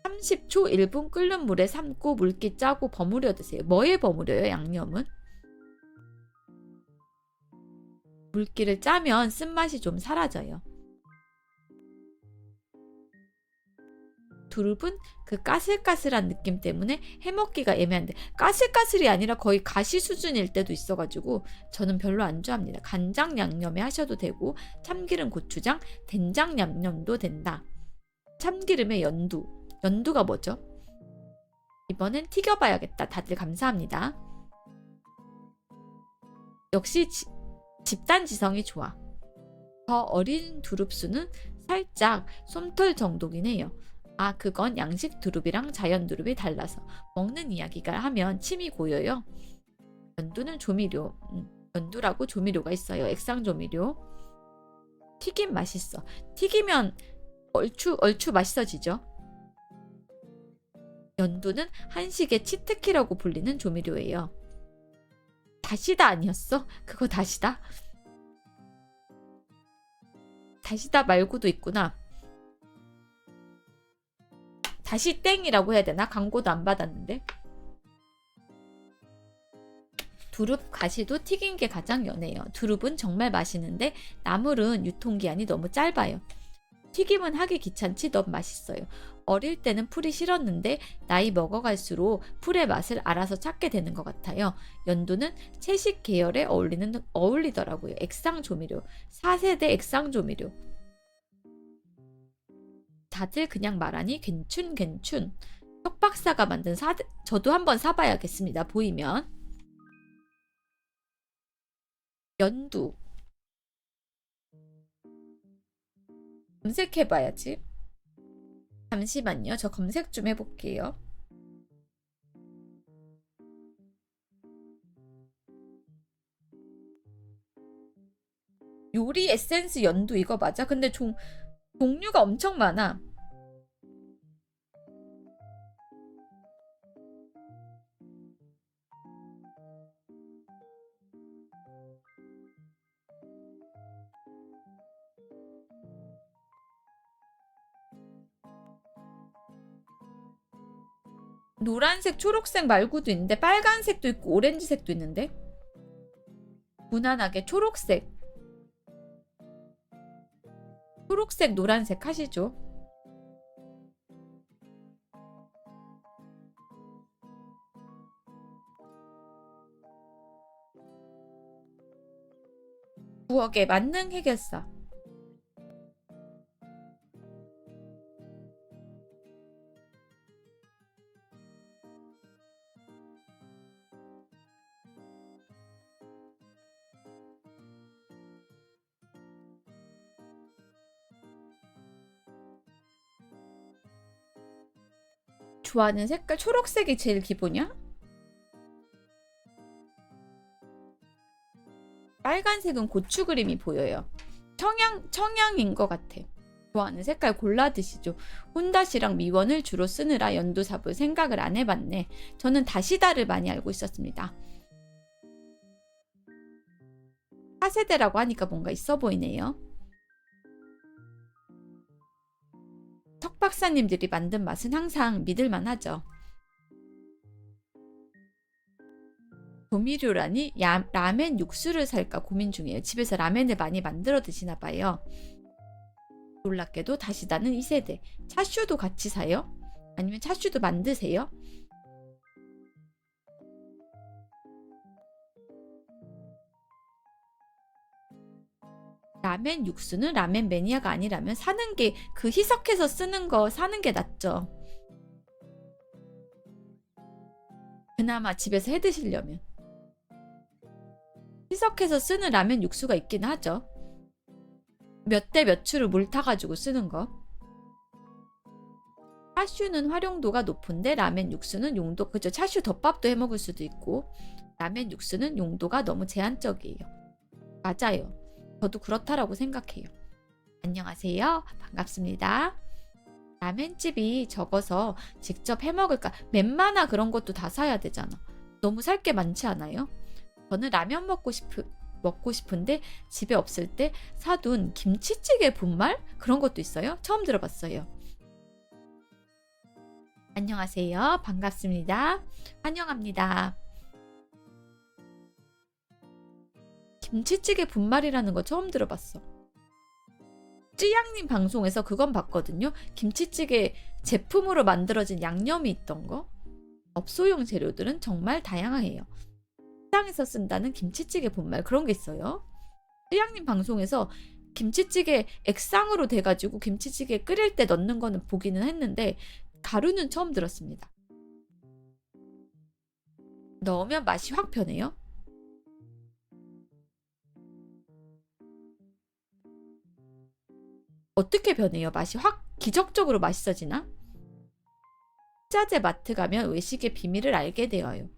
30초 1분 끓는 물에 삶고 물기 짜고 버무려 드세요. 뭐에 버무려요, 양념은? 물기를 짜면 쓴맛이 좀 사라져요. 두릅은 그 까슬까슬한 느낌 때문에 해먹기가 애매한데 까슬까슬이 아니라 거의 가시 수준일 때도 있어가지고 저는 별로 안 좋아합니다. 간장 양념에 하셔도 되고 참기름 고추장 된장 양념도 된다. 참기름에 연두가 뭐죠? 이번엔 튀겨봐야겠다. 다들 감사합니다. 역시 집단지성이 좋아. 더 어린 두릅수는 살짝 솜털 정도긴 해요. 그건 양식 두릅이랑 자연 두릅이 달라서 먹는 이야기가 하면 침이 고여요. 연두는 조미료. 연두라고 조미료가 있어요. 액상 조미료. 튀김 맛있어. 튀기면 얼추 맛있어지죠. 연두는 한식의 치트키라고 불리는 조미료예요. 다시다 아니었어? 그거 다시다? 다시다 말고도 있구나. 다시 땡이라고 해야 되나? 광고도 안 받았는데. 두릅 가시도 튀긴 게 가장 연해요. 두릅은 정말 맛있는데 나물은 유통기한이 너무 짧아요. 튀김은 하기 귀찮지 너무 맛있어요. 어릴 때는 풀이 싫었는데 나이 먹어갈수록 풀의 맛을 알아서 찾게 되는 것 같아요. 연두는 채식 계열에 어울리더라고요. 액상 조미료. 4세대 액상 조미료. 다들 그냥 말하니 괜춘. 석박사가 만든 저도 한번 사봐야겠습니다. 보이면. 연두. 검색해봐야지. 잠시만요. 저 검색 좀 해볼게요. 요리 에센스 연두 이거 맞아? 근데 종류가 엄청 많아. 노란색, 초록색 말고도 있는데 빨간색도 있고 오렌지색도 있는데 무난하게 초록색, 노란색 하시죠. 부엌의 만능 해결사. 좋아하는 색깔 초록색이 제일 기본이야? 빨간색은 고추 그림이 보여요. 청양인 것 같아. 좋아하는 색깔 골라 드시죠. 혼다시랑 미원을 주로 쓰느라 연두삽을 생각을 안 해봤네. 저는 다시다를 많이 알고 있었습니다. 4세대라고 하니까 뭔가 있어 보이네요. 석 박사님들이 만든 맛은 항상 믿을만 하죠. 조미료라니 라멘 육수를 살까 고민 중이에요. 집에서 라멘을 많이 만들어 드시나 봐요. 놀랍게도 다시다는 2세대. 차슈도 같이 사요? 아니면 차슈도 만드세요? 라멘 육수는 라멘 매니아가 아니라면 사는 게 그 희석해서 쓰는 거 사는 게 낫죠. 그나마 집에서 해 드시려면. 희석해서 쓰는 라면 육수가 있긴 하죠. 몇 대 몇추를 물 타가지고 쓰는 거. 차슈는 활용도가 높은데 라면 육수는 용도, 그죠? 차슈 덮밥도 해 먹을 수도 있고 라면 육수는 용도가 너무 제한적이에요. 맞아요. 저도 그렇다라고 생각해요. 안녕하세요. 반갑습니다. 라멘집이 적어서 직접 해 먹을까? 멘마나 그런 것도 다 사야 되잖아. 너무 살 게 많지 않아요? 저는 라면 먹고 싶은데 집에 없을 때 사둔 김치찌개 분말? 그런 것도 있어요? 처음 들어봤어요. 안녕하세요. 반갑습니다. 환영합니다. 김치찌개 분말이라는 거 처음 들어봤어. 찌양님 방송에서 그건 봤거든요. 김치찌개 제품으로 만들어진 양념이 있던 거. 업소용 재료들은 정말 다양해요. 시장에서 쓴다는 김치찌개 분말 그런 게 있어요. 찌양님 방송에서 김치찌개 액상으로 돼가지고 김치찌개 끓일 때 넣는 거는 보기는 했는데 가루는 처음 들었습니다. 넣으면 맛이 확 변해요? 어떻게 변해요? 맛이 확 기적적으로 맛있어지나? 식자재 마트 가면 외식의 비밀을 알게 되어요.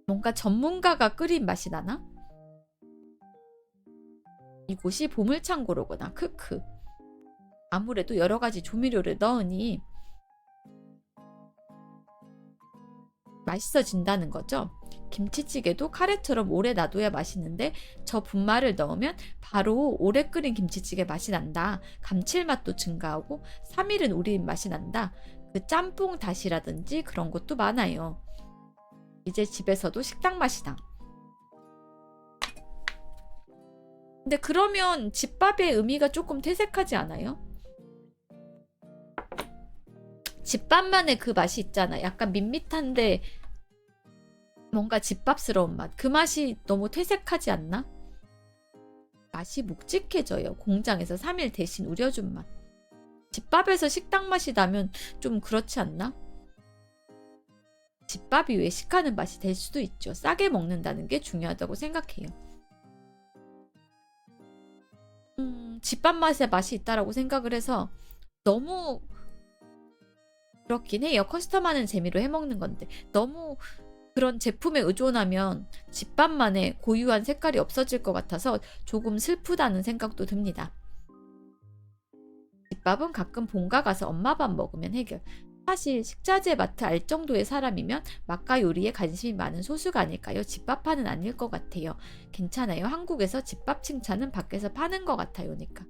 뭔가 전문가가 끓인 맛이 나나? 이곳이 보물창고로구나. 크크. 아무래도 여러 가지 조미료를 넣으니 맛있어진다는 거죠. 김치찌개도 카레처럼 오래 놔둬야 맛있는데 저 분말을 넣으면 바로 오래 끓인 김치찌개 맛이 난다. 감칠맛도 증가하고 3일은 우린 맛이 난다. 그 짬뽕 다시라든지 그런 것도 많아요. 이제 집에서도 식당 맛이 나. 근데 그러면 집밥의 의미가 조금 퇴색하지 않아요? 집밥만의 그 맛이 있잖아. 약간 밋밋한데 뭔가 집밥스러운 맛. 그 맛이 너무 퇴색하지 않나? 맛이 묵직해져요. 공장에서 3일 대신 우려준 맛. 집밥에서 식당 맛이 나면 좀 그렇지 않나? 집밥이 외식하는 맛이 될 수도 있죠. 싸게 먹는다는 게 중요하다고 생각해요. 집밥 맛이 있다라고 생각을 해서 너무 그렇긴 해요. 커스텀하는 재미로 해먹는 건데 너무 그런 제품에 의존하면 집밥만의 고유한 색깔이 없어질 것 같아서 조금 슬프다는 생각도 듭니다. 집밥은 가끔 본가 가서 엄마 밥 먹으면 해결. 사실 식자재 마트 알 정도의 사람이면 맛과 요리에 관심이 많은 소수가 아닐까요? 집밥파는 아닐 것 같아요. 괜찮아요. 한국에서 집밥 칭찬은 밖에서 파는 것 같아요니까.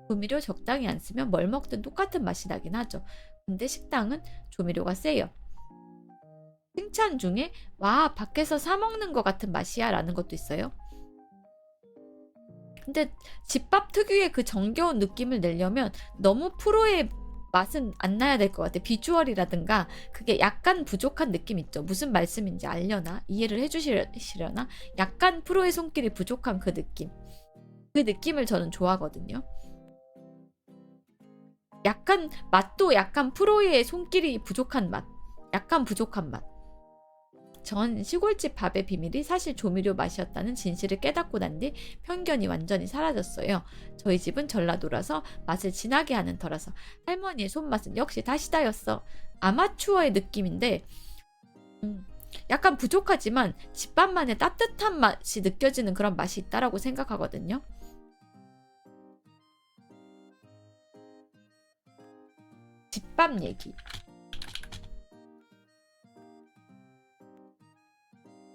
조미료 적당히 안 쓰면 뭘 먹든 똑같은 맛이 나긴 하죠. 근데 식당은 조미료가 세요. 칭찬 중에 와 밖에서 사 먹는 것 같은 맛이야 라는 것도 있어요. 근데 집밥 특유의 그 정겨운 느낌을 내려면 너무 프로의 맛은 안 나야 될 것 같아. 비주얼이라든가 그게 약간 부족한 느낌 있죠. 무슨 말씀인지 알려나? 이해를 해주시려나? 약간 프로의 손길이 부족한 그 느낌. 그 느낌을 저는 좋아하거든요. 약간 맛도 약간 프로의 손길이 부족한 맛. 약간 부족한 맛. 전 시골집 밥의 비밀이 사실 조미료 맛이었다는 진실을 깨닫고 난 뒤 편견이 완전히 사라졌어요. 저희 집은 전라도라서 맛을 진하게 하는 터라서 할머니의 손맛은 역시 다시다였어. 아마추어의 느낌인데 약간 부족하지만 집밥만의 따뜻한 맛이 느껴지는 그런 맛이 있다라고 생각하거든요. 집밥 얘기.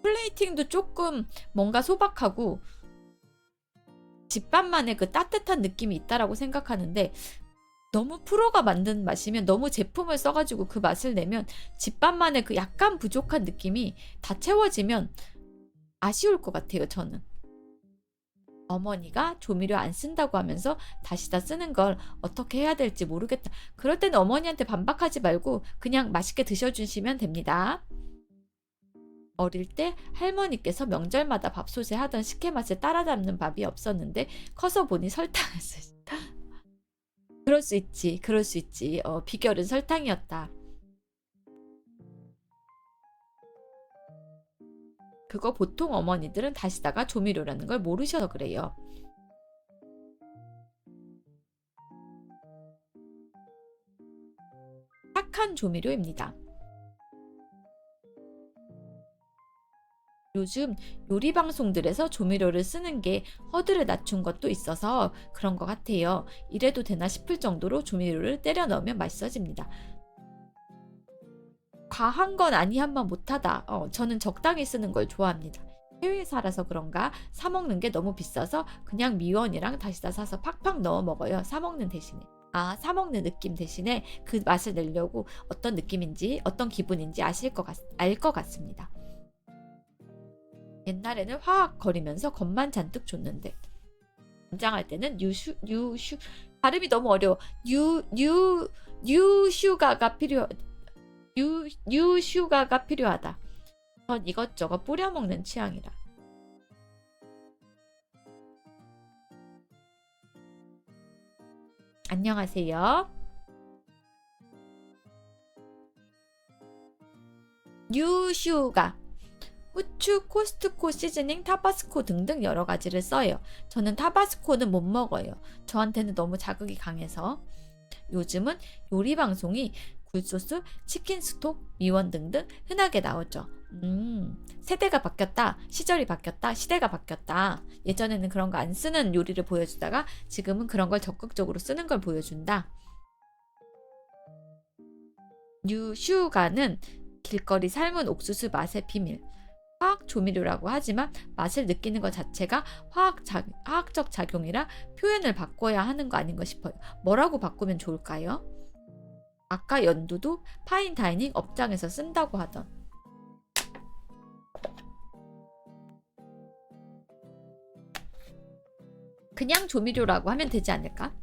플레이팅도 조금 뭔가 소박하고 집밥만의 그 따뜻한 느낌이 있다라고 생각하는데, 너무 프로가 만든 맛이면, 너무 제품을 써가지고 그 맛을 내면 집밥만의 그 약간 부족한 느낌이 다 채워지면 아쉬울 것 같아요. 저는 어머니가 조미료 안 쓴다고 하면서 다시 다 쓰는 걸 어떻게 해야 될지 모르겠다. 그럴 때는 어머니한테 반박하지 말고 그냥 맛있게 드셔주시면 됩니다. 어릴 때 할머니께서 명절마다 밥솥에 하던 식혜 맛을 따라잡는 밥이 없었는데 커서 보니 설탕을 쓰신다. 그럴 수 있지. 그럴 수 있지. 비결은 설탕이었다. 그거 보통 어머니들은 다시다가 조미료라는 걸 모르셔서 그래요. 착한 조미료입니다. 요즘 요리 방송들에서 조미료를 쓰는 게 허들을 낮춘 것도 있어서 그런 것 같아요. 이래도 되나 싶을 정도로 조미료를 때려 넣으면 맛있어집니다. 과한 건 아니한만 못하다. 저는 적당히 쓰는 걸 좋아합니다. 해외에 살아서 그런가 사 먹는 게 너무 비싸서 그냥 미원이랑 다시다 사서 팍팍 넣어 먹어요. 사 먹는 대신에. 사 먹는 느낌 대신에 그 맛을 내려고 어떤 느낌인지 어떤 기분인지 알 것 같습니다. 옛날에는 화학 거리면서 겁만 잔뜩 줬는데 간장할 때는 유슈 발음이 너무 어려워. 유슈가가 필요하다. 전 이것저것 뿌려 먹는 취향이라. 안녕하세요. 유슈가 후추, 코스트코 시즈닝, 타바스코 등등 여러 가지를 써요. 저는 타바스코는 못 먹어요. 저한테는 너무 자극이 강해서. 요즘은 요리 방송이 굴소스, 치킨 스톡, 미원 등등 흔하게 나오죠. 세대가 바뀌었다, 시절이 바뀌었다, 시대가 바뀌었다. 예전에는 그런 거 안 쓰는 요리를 보여주다가 지금은 그런 걸 적극적으로 쓰는 걸 보여준다. 유슈가는 길거리 삶은 옥수수 맛의 비밀. 화학 조미료라고 하지만 맛을 느끼는 것 자체가 화학적 작용이라 표현을 바꿔야 하는 거 아닌가 싶어요. 뭐라고 바꾸면 좋을까요? 아까 연두도 파인다이닝 업장에서 쓴다고 하던. 그냥 조미료라고 하면 되지 않을까?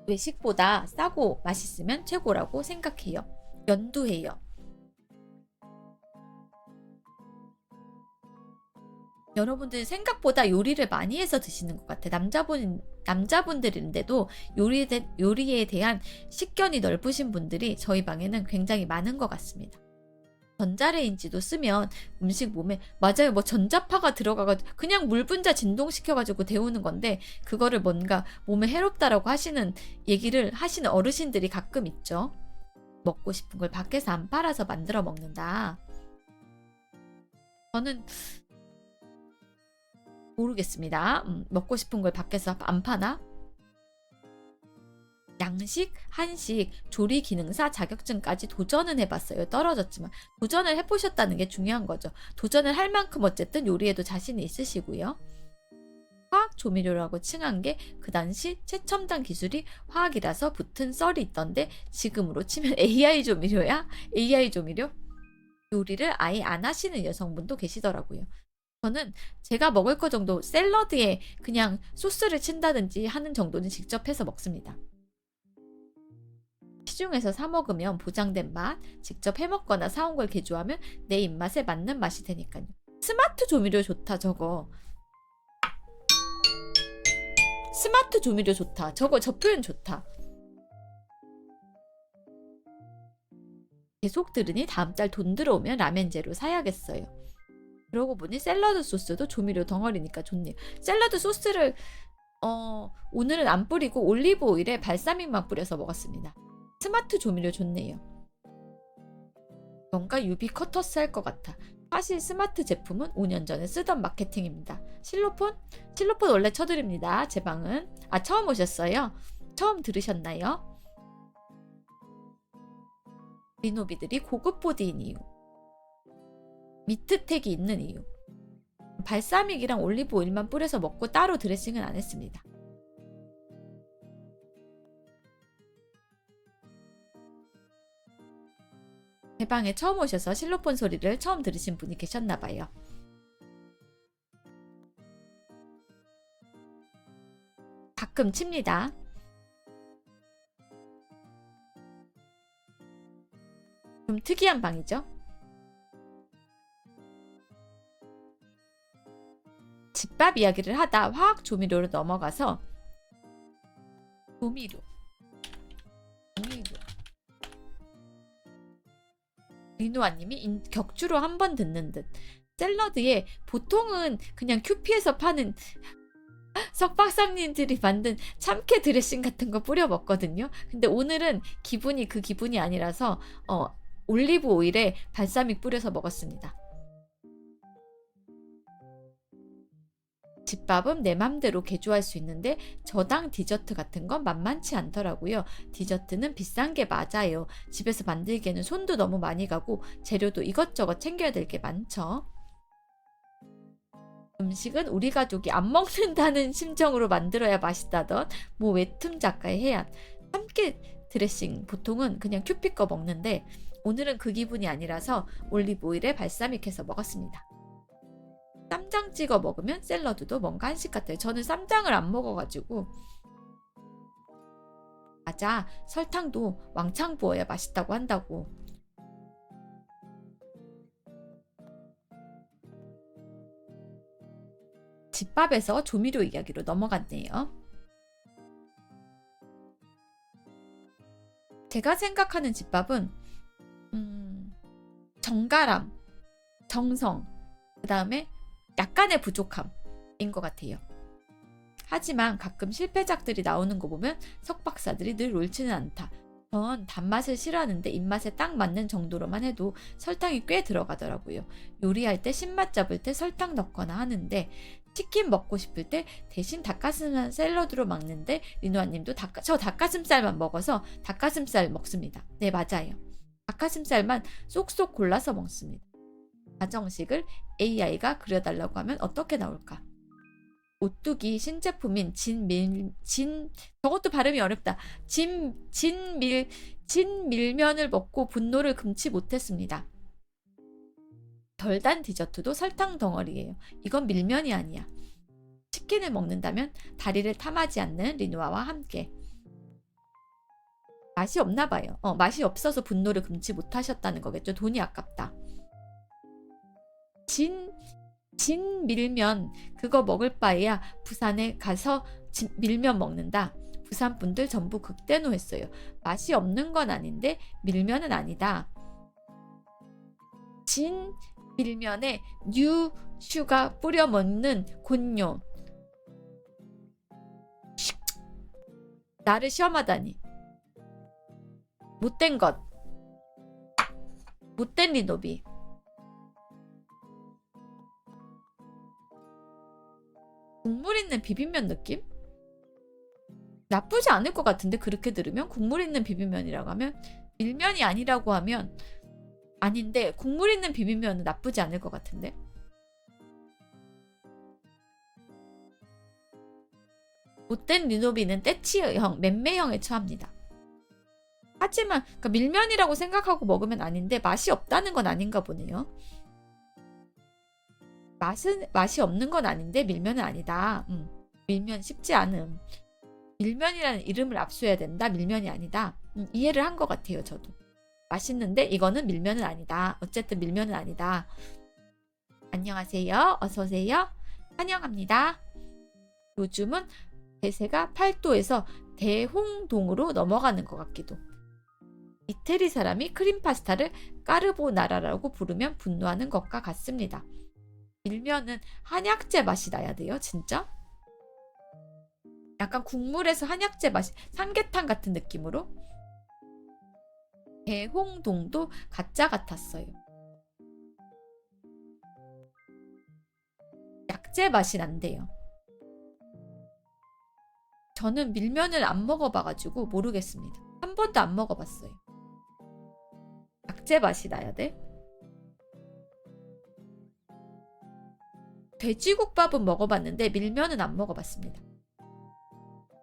외식보다 싸고 맛있으면 최고라고 생각해요. 연두해요. 여러분들 생각보다 요리를 많이 해서 드시는 것 같아. 남자분들인데도 요리에 대한 식견이 넓으신 분들이 저희 방에는 굉장히 많은 것 같습니다. 전자레인지도 쓰면 음식 몸에, 맞아요, 뭐 전자파가 들어가가지고 그냥 물 분자 진동시켜가지고 데우는 건데 그거를 뭔가 몸에 해롭다라고 얘기를 하시는 어르신들이 가끔 있죠. 먹고 싶은 걸 밖에서 안 팔아서 만들어 먹는다. 저는 모르겠습니다. 먹고 싶은 걸 밖에서 안 파나? 양식, 한식, 조리 기능사 자격증까지 도전은 해봤어요. 떨어졌지만 도전을 해보셨다는 게 중요한 거죠. 도전을 할 만큼 어쨌든 요리에도 자신이 있으시고요. 화학 조미료라고 칭한 게 그 당시 최첨단 기술이 화학이라서 붙은 썰이 있던데 지금으로 치면 AI 조미료야? AI 조미료? 요리를 아예 안 하시는 여성분도 계시더라고요. 저는 제가 먹을 거 정도 샐러드에 그냥 소스를 친다든지 하는 정도는 직접 해서 먹습니다. 시중에서 사 먹으면 보장된 맛, 직접 해 먹거나 사온 걸 개조하면 내 입맛에 맞는 맛이 되니까요. 스마트 조미료 좋다 저거. 스마트 조미료 좋다. 저 표현 좋다. 계속 들으니 다음 달 돈 들어오면 라멘 재료 사야겠어요. 그러고 보니 샐러드 소스도 조미료 덩어리니까 좋네요. 샐러드 소스를 오늘은 안 뿌리고 올리브 오일에 발사믹만 뿌려서 먹었습니다. 스마트 조미료 좋네요. 뭔가 유비 커터스 할 것 같아. 사실 스마트 제품은 5년 전에 쓰던 마케팅입니다. 실로폰 원래 쳐드립니다. 제 방은. 처음 오셨어요? 처음 들으셨나요? 리노비들이 고급 보디인 이유, 미트텍이 있는 이유. 발사믹이랑 올리브 오일만 뿌려서 먹고 따로 드레싱은 안 했습니다. 제 방에 처음 오셔서 실로폰 소리를 처음 들으신 분이 계셨나봐요. 가끔 칩니다. 좀 특이한 방이죠? 집밥 이야기를 하다 화학 조미료로 넘어가서 조미료. 리노아님이 격주로 한 번 듣는 듯. 샐러드에 보통은 그냥 큐피에서 파는 석박사님들이 만든 참깨 드레싱 같은 거 뿌려 먹거든요. 근데 오늘은 기분이 그 기분이 아니라서 올리브 오일에 발사믹 뿌려서 먹었습니다. 집밥은 내 맘대로 개조할 수 있는데 저당 디저트 같은 건 만만치 않더라고요. 디저트는 비싼 게 맞아요. 집에서 만들기에는 손도 너무 많이 가고 재료도 이것저것 챙겨야 될 게 많죠. 음식은 우리 가족이 안 먹는다는 심정으로 만들어야 맛있다던 뭐 웹툰 작가의 해안. 참깨 드레싱 보통은 그냥 큐피 거 먹는데 오늘은 그 기분이 아니라서 올리브 오일에 발사믹해서 먹었습니다. 쌈장 찍어 먹으면 샐러드도 뭔가 한식 같아요. 저는 쌈장을 안 먹어가지고. 맞아, 설탕도 왕창 부어야 맛있다고 한다고. 집밥에서 조미료 이야기로 넘어갔네요. 제가 생각하는 집밥은 정갈함, 정성, 그 다음에 약간의 부족함인 것 같아요. 하지만 가끔 실패작들이 나오는 거 보면 석박사들이 늘 옳지는 않다. 전 단맛을 싫어하는데 입맛에 딱 맞는 정도로만 해도 설탕이 꽤 들어가더라고요. 요리할 때 신맛 잡을 때 설탕 넣거나 하는데 치킨 먹고 싶을 때 대신 닭가슴살 샐러드로 먹는데 리노아님도 저 닭가슴살만 먹어서 닭가슴살 먹습니다. 네, 맞아요. 닭가슴살만 쏙쏙 골라서 먹습니다. 가정식을 AI가 그려달라고 하면 어떻게 나올까? 오뚜기 신제품인 저것도 발음이 어렵다. 진밀면을 먹고 분노를 금치 못했습니다. 덜 단 디저트도 설탕 덩어리예요. 이건 밀면이 아니야. 치킨을 먹는다면 다리를 탐하지 않는 리노아와 함께. 맛이 없나 봐요. 맛이 없어서 분노를 금치 못하셨다는 거겠죠. 돈이 아깝다. 진밀면 그거 먹을 바에야 부산에 가서 밀면 먹는다. 부산 분들 전부 극대노했어요. 맛이 없는 건 아닌데 밀면은 아니다. 진밀면에 뉴슈가 뿌려 먹는 곤요. 나를 시험하다니. 못된 것. 못된 리노비. 국물 있는 비빔면 느낌? 나쁘지 않을 것 같은데 그렇게 들으면 국물 있는 비빔면이라고 하면 밀면이 아니라고 하면 아닌데 국물 있는 비빔면은 나쁘지 않을 것 같은데 못된 리노비는 떼치형, 맴매형에 처합니다. 하지만 그러니까 밀면이라고 생각하고 먹으면 아닌데 맛이 없다는 건 아닌가 보네요. 맛이 없는 건 아닌데 밀면은 아니다. 밀면 쉽지 않음. 밀면이라는 이름을 압수해야 된다. 밀면이 아니다. 이해를 한 것 같아요. 저도. 맛있는데 이거는 밀면은 아니다. 어쨌든 밀면은 아니다. 안녕하세요. 어서오세요. 환영합니다. 요즘은 대세가 8도에서 대홍동으로 넘어가는 것 같기도. 이태리 사람이 크림 파스타를 까르보나라라고 부르면 분노하는 것과 같습니다. 밀면은 한약재 맛이 나야 돼요, 진짜? 약간 국물에서 한약재 맛이, 삼계탕 같은 느낌으로? 대홍동도 가짜 같았어요. 약재 맛이 난대요. 저는 밀면을 안 먹어봐가지고 모르겠습니다. 한 번도 안 먹어봤어요. 약재 맛이 나야 돼? 돼지국밥은 먹어봤는데 밀면은 안 먹어봤습니다.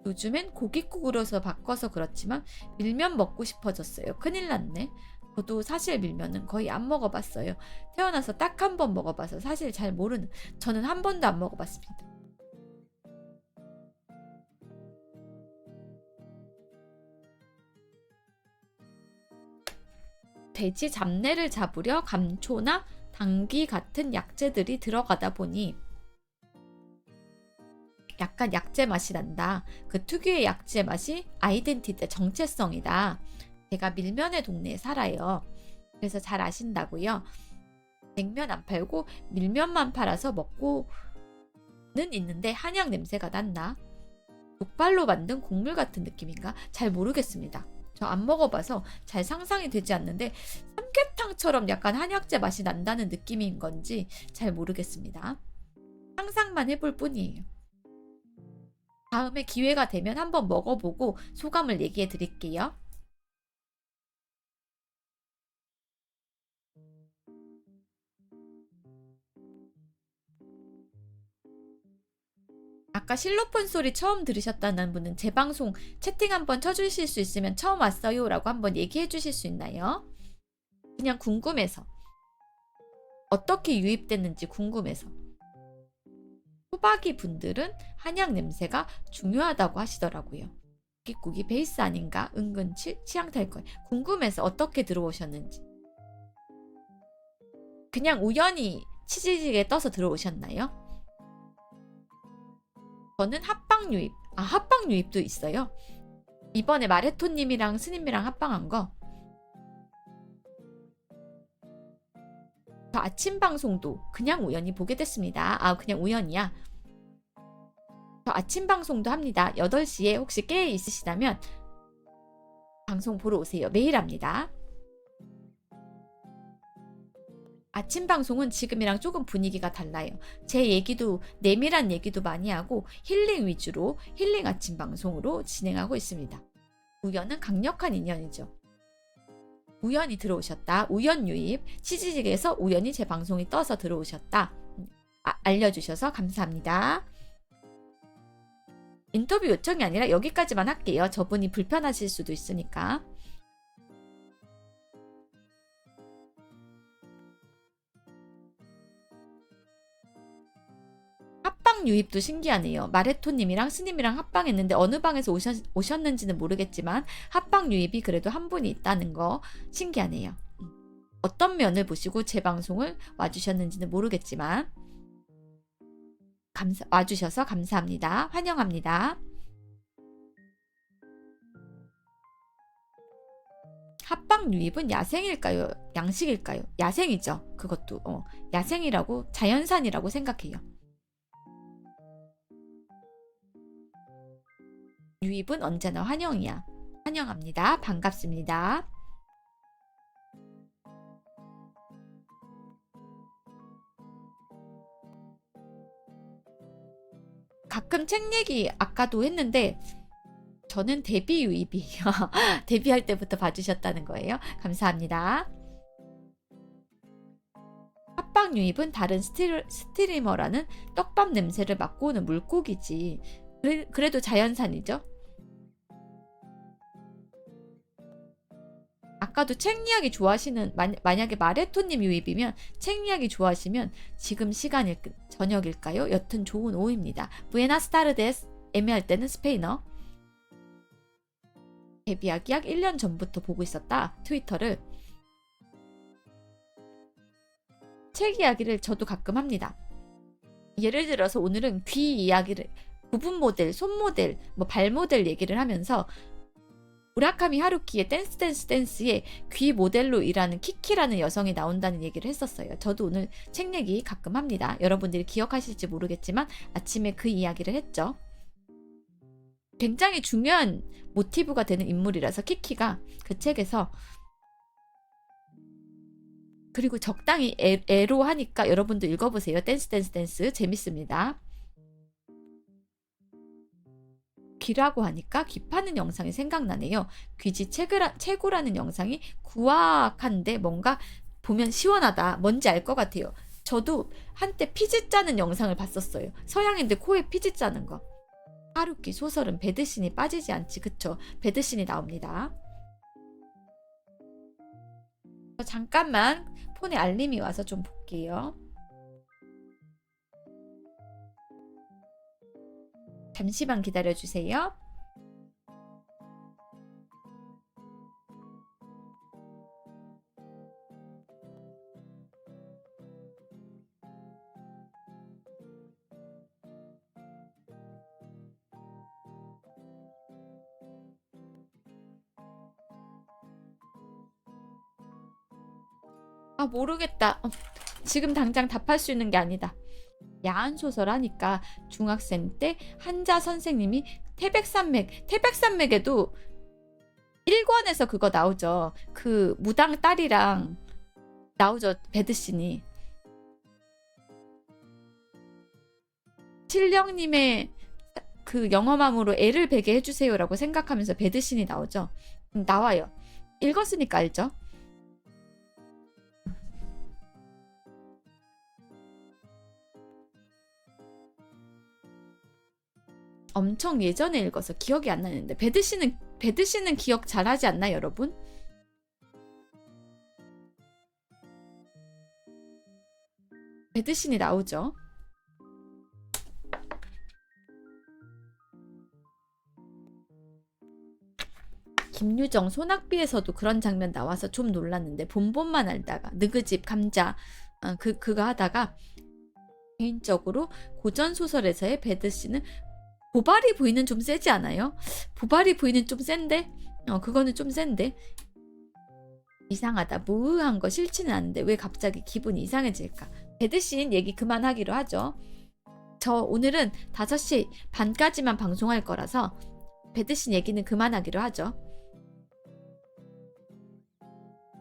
요즘엔 고깃국으로서 바꿔서 그렇지만 밀면 먹고 싶어졌어요. 큰일 났네. 저도 사실 밀면은 거의 안 먹어봤어요. 태어나서 딱 한 번 먹어봐서 사실 잘 모르는, 저는 한 번도 안 먹어봤습니다. 돼지 잡내를 잡으려 감초나 당귀 같은 약재들이 들어가다 보니 약간 약재 맛이 난다. 그 특유의 약재 맛이 아이덴티티, 정체성이다. 제가 밀면의 동네에 살아요. 그래서 잘 아신다고요. 냉면 안 팔고 밀면만 팔아서 먹고는 있는데 한약 냄새가 났나? 족발로 만든 국물 같은 느낌인가? 잘 모르겠습니다. 저 안 먹어봐서 잘 상상이 되지 않는데 삼계탕처럼 약간 한약재 맛이 난다는 느낌인 건지 잘 모르겠습니다. 상상만 해볼 뿐이에요. 다음에 기회가 되면 한번 먹어보고 소감을 얘기해 드릴게요. 아까 실로폰 소리 처음 들으셨다는 분은 제 방송 채팅 한번 쳐주실 수 있으면 처음 왔어요 라고 한번 얘기해 주실 수 있나요? 그냥 궁금해서. 어떻게 유입됐는지 궁금해서. 호박이 분들은 한약 냄새가 중요하다고 하시더라고요. 고깃국이 베이스 아닌가? 은근 취향 탈 거예요. 궁금해서 어떻게 들어오셨는지. 그냥 우연히 치즈직에 떠서 들어오셨나요? 저는 합방 유입. 아, 합방 유입도 있어요. 이번에 마레토님이랑 스님이랑 합방한 거. 저 아침 방송도 그냥 우연히 보게 됐습니다. 아, 그냥 우연이야. 저 아침 방송도 합니다. 8시에 혹시 깨 있으시다면 방송 보러 오세요. 매일 합니다. 아침 방송은 지금이랑 조금 분위기가 달라요. 제 얘기도, 내밀한 얘기도 많이 하고 힐링 위주로 힐링 아침 방송으로 진행하고 있습니다. 우연은 강력한 인연이죠. 우연히 들어오셨다. 우연 유입. 치즈직에서 우연히 제 방송이 떠서 들어오셨다. 알려주셔서 감사합니다. 인터뷰 요청이 아니라 여기까지만 할게요. 저분이 불편하실 수도 있으니까. 합방 유입도 신기하네요. 마레토님이랑 스님이랑 합방했는데 어느 방에서 오셨는지는 모르겠지만 합방 유입이 그래도 한 분이 있다는 거 신기하네요. 어떤 면을 보시고 제 방송을 와주셨는지는 모르겠지만 와주셔서 감사합니다. 환영합니다. 합방 유입은 야생일까요? 양식일까요? 야생이죠. 그것도 야생이라고, 자연산이라고 생각해요. 유입은 언제나 환영이야. 환영합니다. 반갑습니다. 가끔 책 얘기 아까도 했는데 저는 데뷔 유입이에요. 데뷔할 때부터 봐주셨다는 거예요. 감사합니다. 합방 유입은 다른 스트리머라는 떡밥 냄새를 맡고 오는 물고기지. 그래도 자연산이죠. 아까도 책 이야기 좋아하시는, 만약에 마레토님 유입이면 책 이야기 좋아하시면 지금 저녁일까요? 여튼 좋은 오후입니다. 부에나스 타르데스. 애매할 때는 스페인어. 데뷔하기 약 1년 전부터 보고 있었다. 트위터를. 책 이야기를 저도 가끔 합니다. 예를 들어서 오늘은 귀 이야기를, 부분 모델, 손 모델, 발 모델 얘기를 하면서 무라카미 하루키의 댄스의 귀 모델로 일하는 키키라는 여성이 나온다는 얘기를 했었어요. 저도 오늘 책 얘기 가끔 합니다. 여러분들이 기억하실지 모르겠지만 아침에 그 이야기를 했죠. 굉장히 중요한 모티브가 되는 인물이라서 키키가 그 책에서. 그리고 적당히 애로 하니까 여러분도 읽어보세요. 댄스 재밌습니다. 귀라고 하니까 귀 파는 영상이 생각나네요. 귀지 최고라는 영상이 구악한데 뭔가 보면 시원하다. 뭔지 알 것 같아요. 저도 한때 피지 짜는 영상을 봤었어요. 서양인들 코에 피지 짜는 거. 하루키 소설은 배드신이 빠지지 않지. 그쵸? 배드신이 나옵니다. 잠깐만 폰에 알림이 와서 좀 볼게요. 잠시만 기다려주세요. 아, 모르겠다. 지금 당장 답할 수 있는 게 아니다. 야한 소설 하니까 중학생 때 한자 선생님이 태백산맥에도 1권에서 그거 나오죠. 그 무당 딸이랑 나오죠. 배드신이. 칠령님의 그 영어맘으로 애를 베게 해주세요라고 생각하면서 배드신이 나오죠. 나와요. 읽었으니까 알죠. 엄청 예전에 읽어서 기억이 안 나는데 배드씨는 기억 잘하지 않나 여러분? 배드신이 나오죠. 김유정 소낙비에서도 그런 장면 나와서 좀 놀랐는데 본본만 알다가 느그집 감자 그거 하다가 개인적으로 고전 소설에서의 배드씨는 보바리 부인은 좀 세지 않아요? 보바리 부인은 좀 센데? 그거는 좀 센데? 이상하다. 무의한 거 싫지는 않은데 왜 갑자기 기분이 이상해질까? 배드신 얘기 그만하기로 하죠. 저 오늘은 5시 반까지만 방송할 거라서 배드신 얘기는 그만하기로 하죠.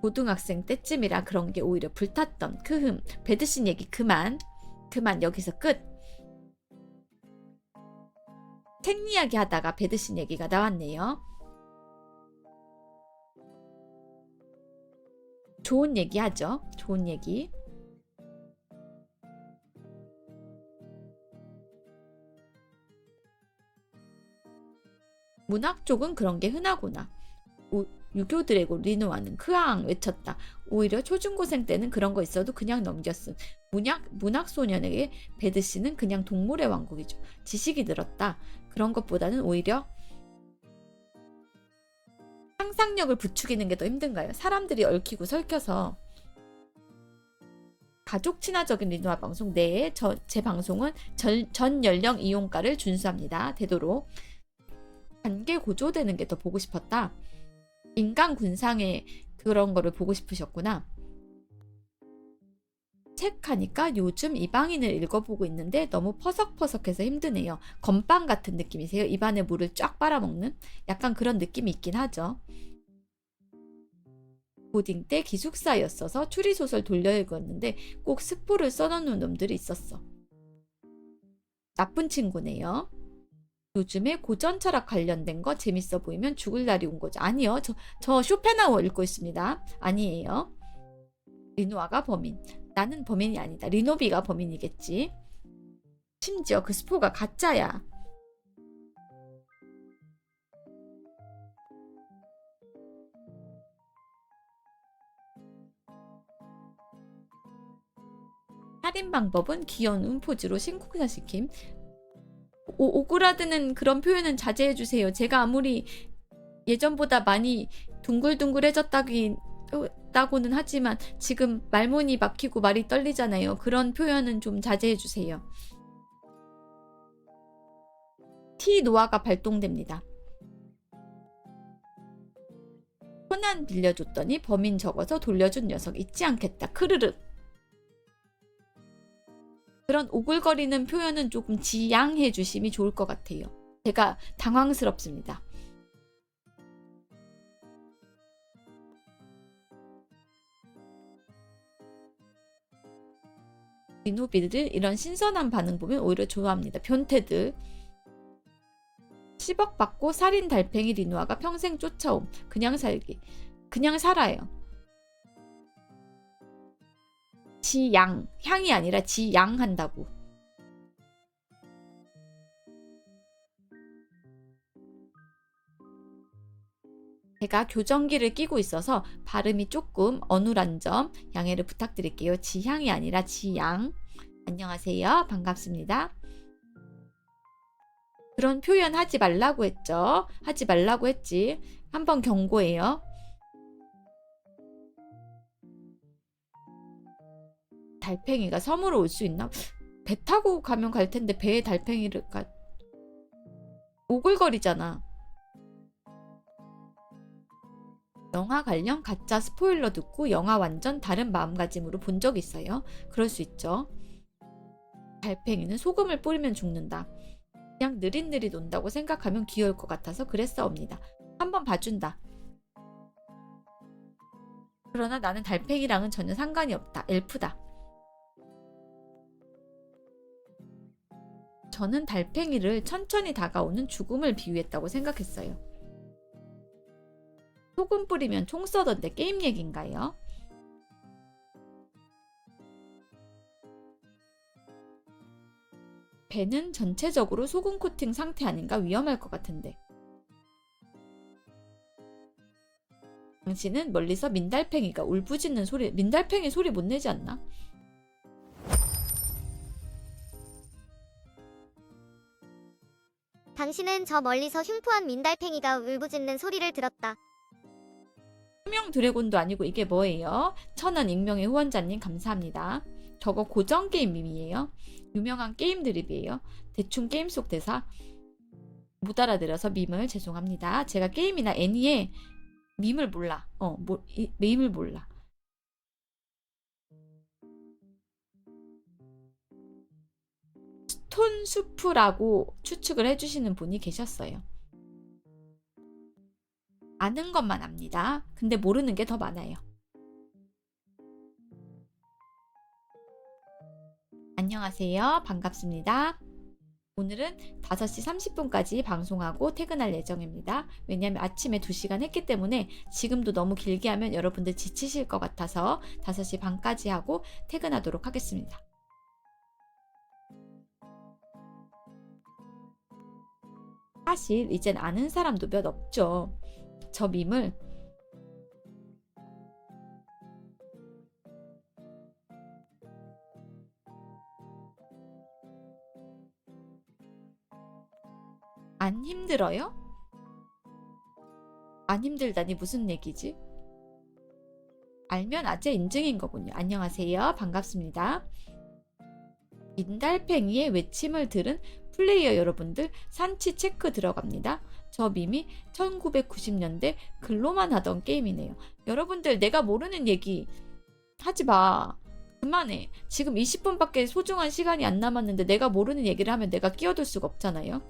고등학생 때쯤이라 그런 게 오히려 불탔던 크흠. 배드신 얘기 그만 여기서 끝. 책 이야기 하다가 배드신 얘기가 나왔네요. 좋은 얘기 하죠. 좋은 얘기. 문학 쪽은 그런 게 흔하구나. 유교 드래곤 리노아는 크앙 외쳤다. 오히려 초중고생 때는 그런 거 있어도 그냥 넘겼음. 문학 소년에게 배드씨는 그냥 동물의 왕국이죠. 지식이 늘었다. 그런 것보다는 오히려 상상력을 부추기는 게 더 힘든가요? 사람들이 얽히고 설켜서. 가족 친화적인 리노아 방송. 네, 제 방송은 전 연령 이용가를 준수합니다. 되도록. 관계 고조되는 게 더 보고 싶었다. 인간 군상의 그런 거를 보고 싶으셨구나. 책 하니까 요즘 이방인을 읽어보고 있는데 너무 퍼석퍼석해서 힘드네요. 건빵 같은 느낌이세요? 입안에 물을 쫙 빨아먹는? 약간 그런 느낌이 있긴 하죠. 고딩 때 기숙사였어서 추리소설 돌려 읽었는데 꼭 스포를 써놓는 놈들이 있었어. 나쁜 친구네요. 요즘에 고전 철학 관련된 거 재밌어 보이면 죽을 날이 온 거죠. 아니요. 저 쇼펜하우어 읽고 있습니다. 아니에요. 리노아가 범인. 나는 범인이 아니다. 리노비가 범인이겠지. 심지어 그 스포가 가짜야. 살인 방법은 귀여운 음포즈로 신고사시킴. 오그라드는 그런 표현은 자제해주세요. 제가 아무리 예전보다 많이 둥글둥글해졌다고는 하지만 지금 말문이 막히고 말이 떨리잖아요. 그런 표현은 좀 자제해주세요. T 노아가 발동됩니다. 코난 빌려줬더니 범인 적어서 돌려준 녀석 잊지 않겠다. 크르륵. 그런 오글거리는 표현은 조금 지양해 주심이 좋을 것 같아요. 제가 당황스럽습니다. 리노비들 이런 신선한 반응 보면 오히려 좋아합니다. 변태들. 10억 받고 살인 달팽이 리누아가 평생 쫓아옴. 그냥 살기. 그냥 살아요. 지양. 향이 아니라 지양 한다고. 제가 교정기를 끼고 있어서 발음이 조금 어눌한 점 양해를 부탁드릴게요. 지향이 아니라 지양. 안녕하세요. 반갑습니다. 그런 표현 하지 말라고 했죠. 하지 말라고 했지. 한번 경고해요. 달팽이가 섬으로 올 수 있나? 배 타고 가면 갈 텐데 배에 달팽이를 오글거리잖아. 영화 관련 가짜 스포일러 듣고 영화 완전 다른 마음가짐으로 본 적 있어요? 그럴 수 있죠. 달팽이는 소금을 뿌리면 죽는다. 그냥 느릿느릿 온다고 생각하면 귀여울 것 같아서 그랬사옵니다. 한번 봐준다. 그러나 나는 달팽이랑은 전혀 상관이 없다. 엘프다. 저는 달팽이를 천천히 다가오는 죽음을 비유했다고 생각했어요. 소금 뿌리면 총 쏘던데 게임 얘기인가요? 배는 전체적으로 소금 코팅 상태 아닌가 위험할 것 같은데. 당신은 멀리서 민달팽이가 울부짖는 소리, 민달팽이 소리 못 내지 않나? 당신은 저 멀리서 흉포한 민달팽이가 울부짖는 소리를 들었다. 투명 드래곤도 아니고 이게 뭐예요? 1000원 익명의 후원자님 감사합니다. 저거 고전 게임 밈이에요. 유명한 게임 드립이에요. 대충 게임 속 대사 못 알아들어서 밈을 죄송합니다. 제가 게임이나 애니에 밈을 몰라. 밈을 몰라. 스톤수프라고 추측을 해주시는 분이 계셨어요. 아는 것만 압니다. 근데 모르는 게 더 많아요. 안녕하세요. 반갑습니다. 오늘은 5시 30분까지 방송하고 퇴근할 예정입니다. 왜냐하면 아침에 2시간 했기 때문에 지금도 너무 길게 하면 여러분들 지치실 것 같아서 5시 반까지 하고 퇴근하도록 하겠습니다. 사실 이젠 아는 사람도 몇 없죠. 저 밈을 안 힘들어요? 안 힘들다니 무슨 얘기지? 알면 아재 인증인 거군요. 안녕하세요. 반갑습니다. 민달팽이의 외침을 들은 플레이어 여러분들 산치 체크 들어갑니다. 저 밈이 1990년대 글로만 하던 게임이네요. 여러분들 내가 모르는 얘기 하지 마. 그만해. 지금 20분밖에 소중한 시간이 안 남았는데 내가 모르는 얘기를 하면 내가 끼어들 수가 없잖아요.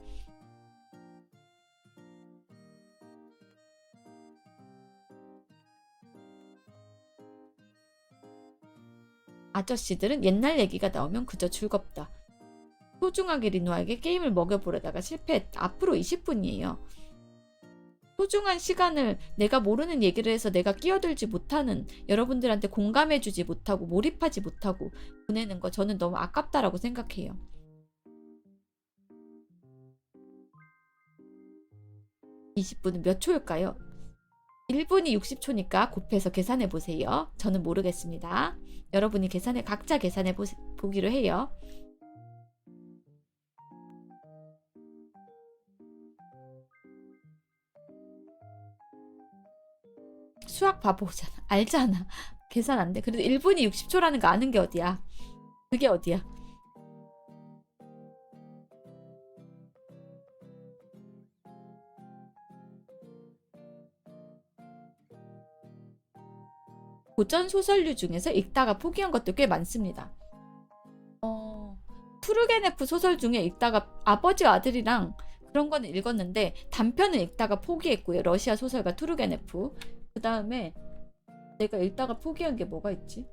아저씨들은 옛날 얘기가 나오면 그저 즐겁다. 소중하게 리노아에게 게임을 먹여보려다가 실패했다. 앞으로 20분이에요. 소중한 시간을 내가 모르는 얘기를 해서 내가 끼어들지 못하는, 여러분들한테 공감해주지 못하고 몰입하지 못하고 보내는 거 저는 너무 아깝다라고 생각해요. (20분은) 몇 초일까요? 1분이 60초니까 곱해서 계산해 보세요. 저는 모르겠습니다. 여러분이 각자 계산해 보기로 해요. 수학 바보잖아. 알잖아. 계산 안 돼. 그래도 1분이 60초라는 거 아는 게 어디야. 그게 어디야. 고전 소설류 중에서 읽다가 포기한 것도 꽤 많습니다. 투르게네프 소설 중에 읽다가 아버지와 아들이랑 그런 거는 읽었는데 단편을 읽다가 포기했고요. 러시아 소설가 투르게네프. 그 다음에 내가 읽다가 포기한 게 뭐가 있지?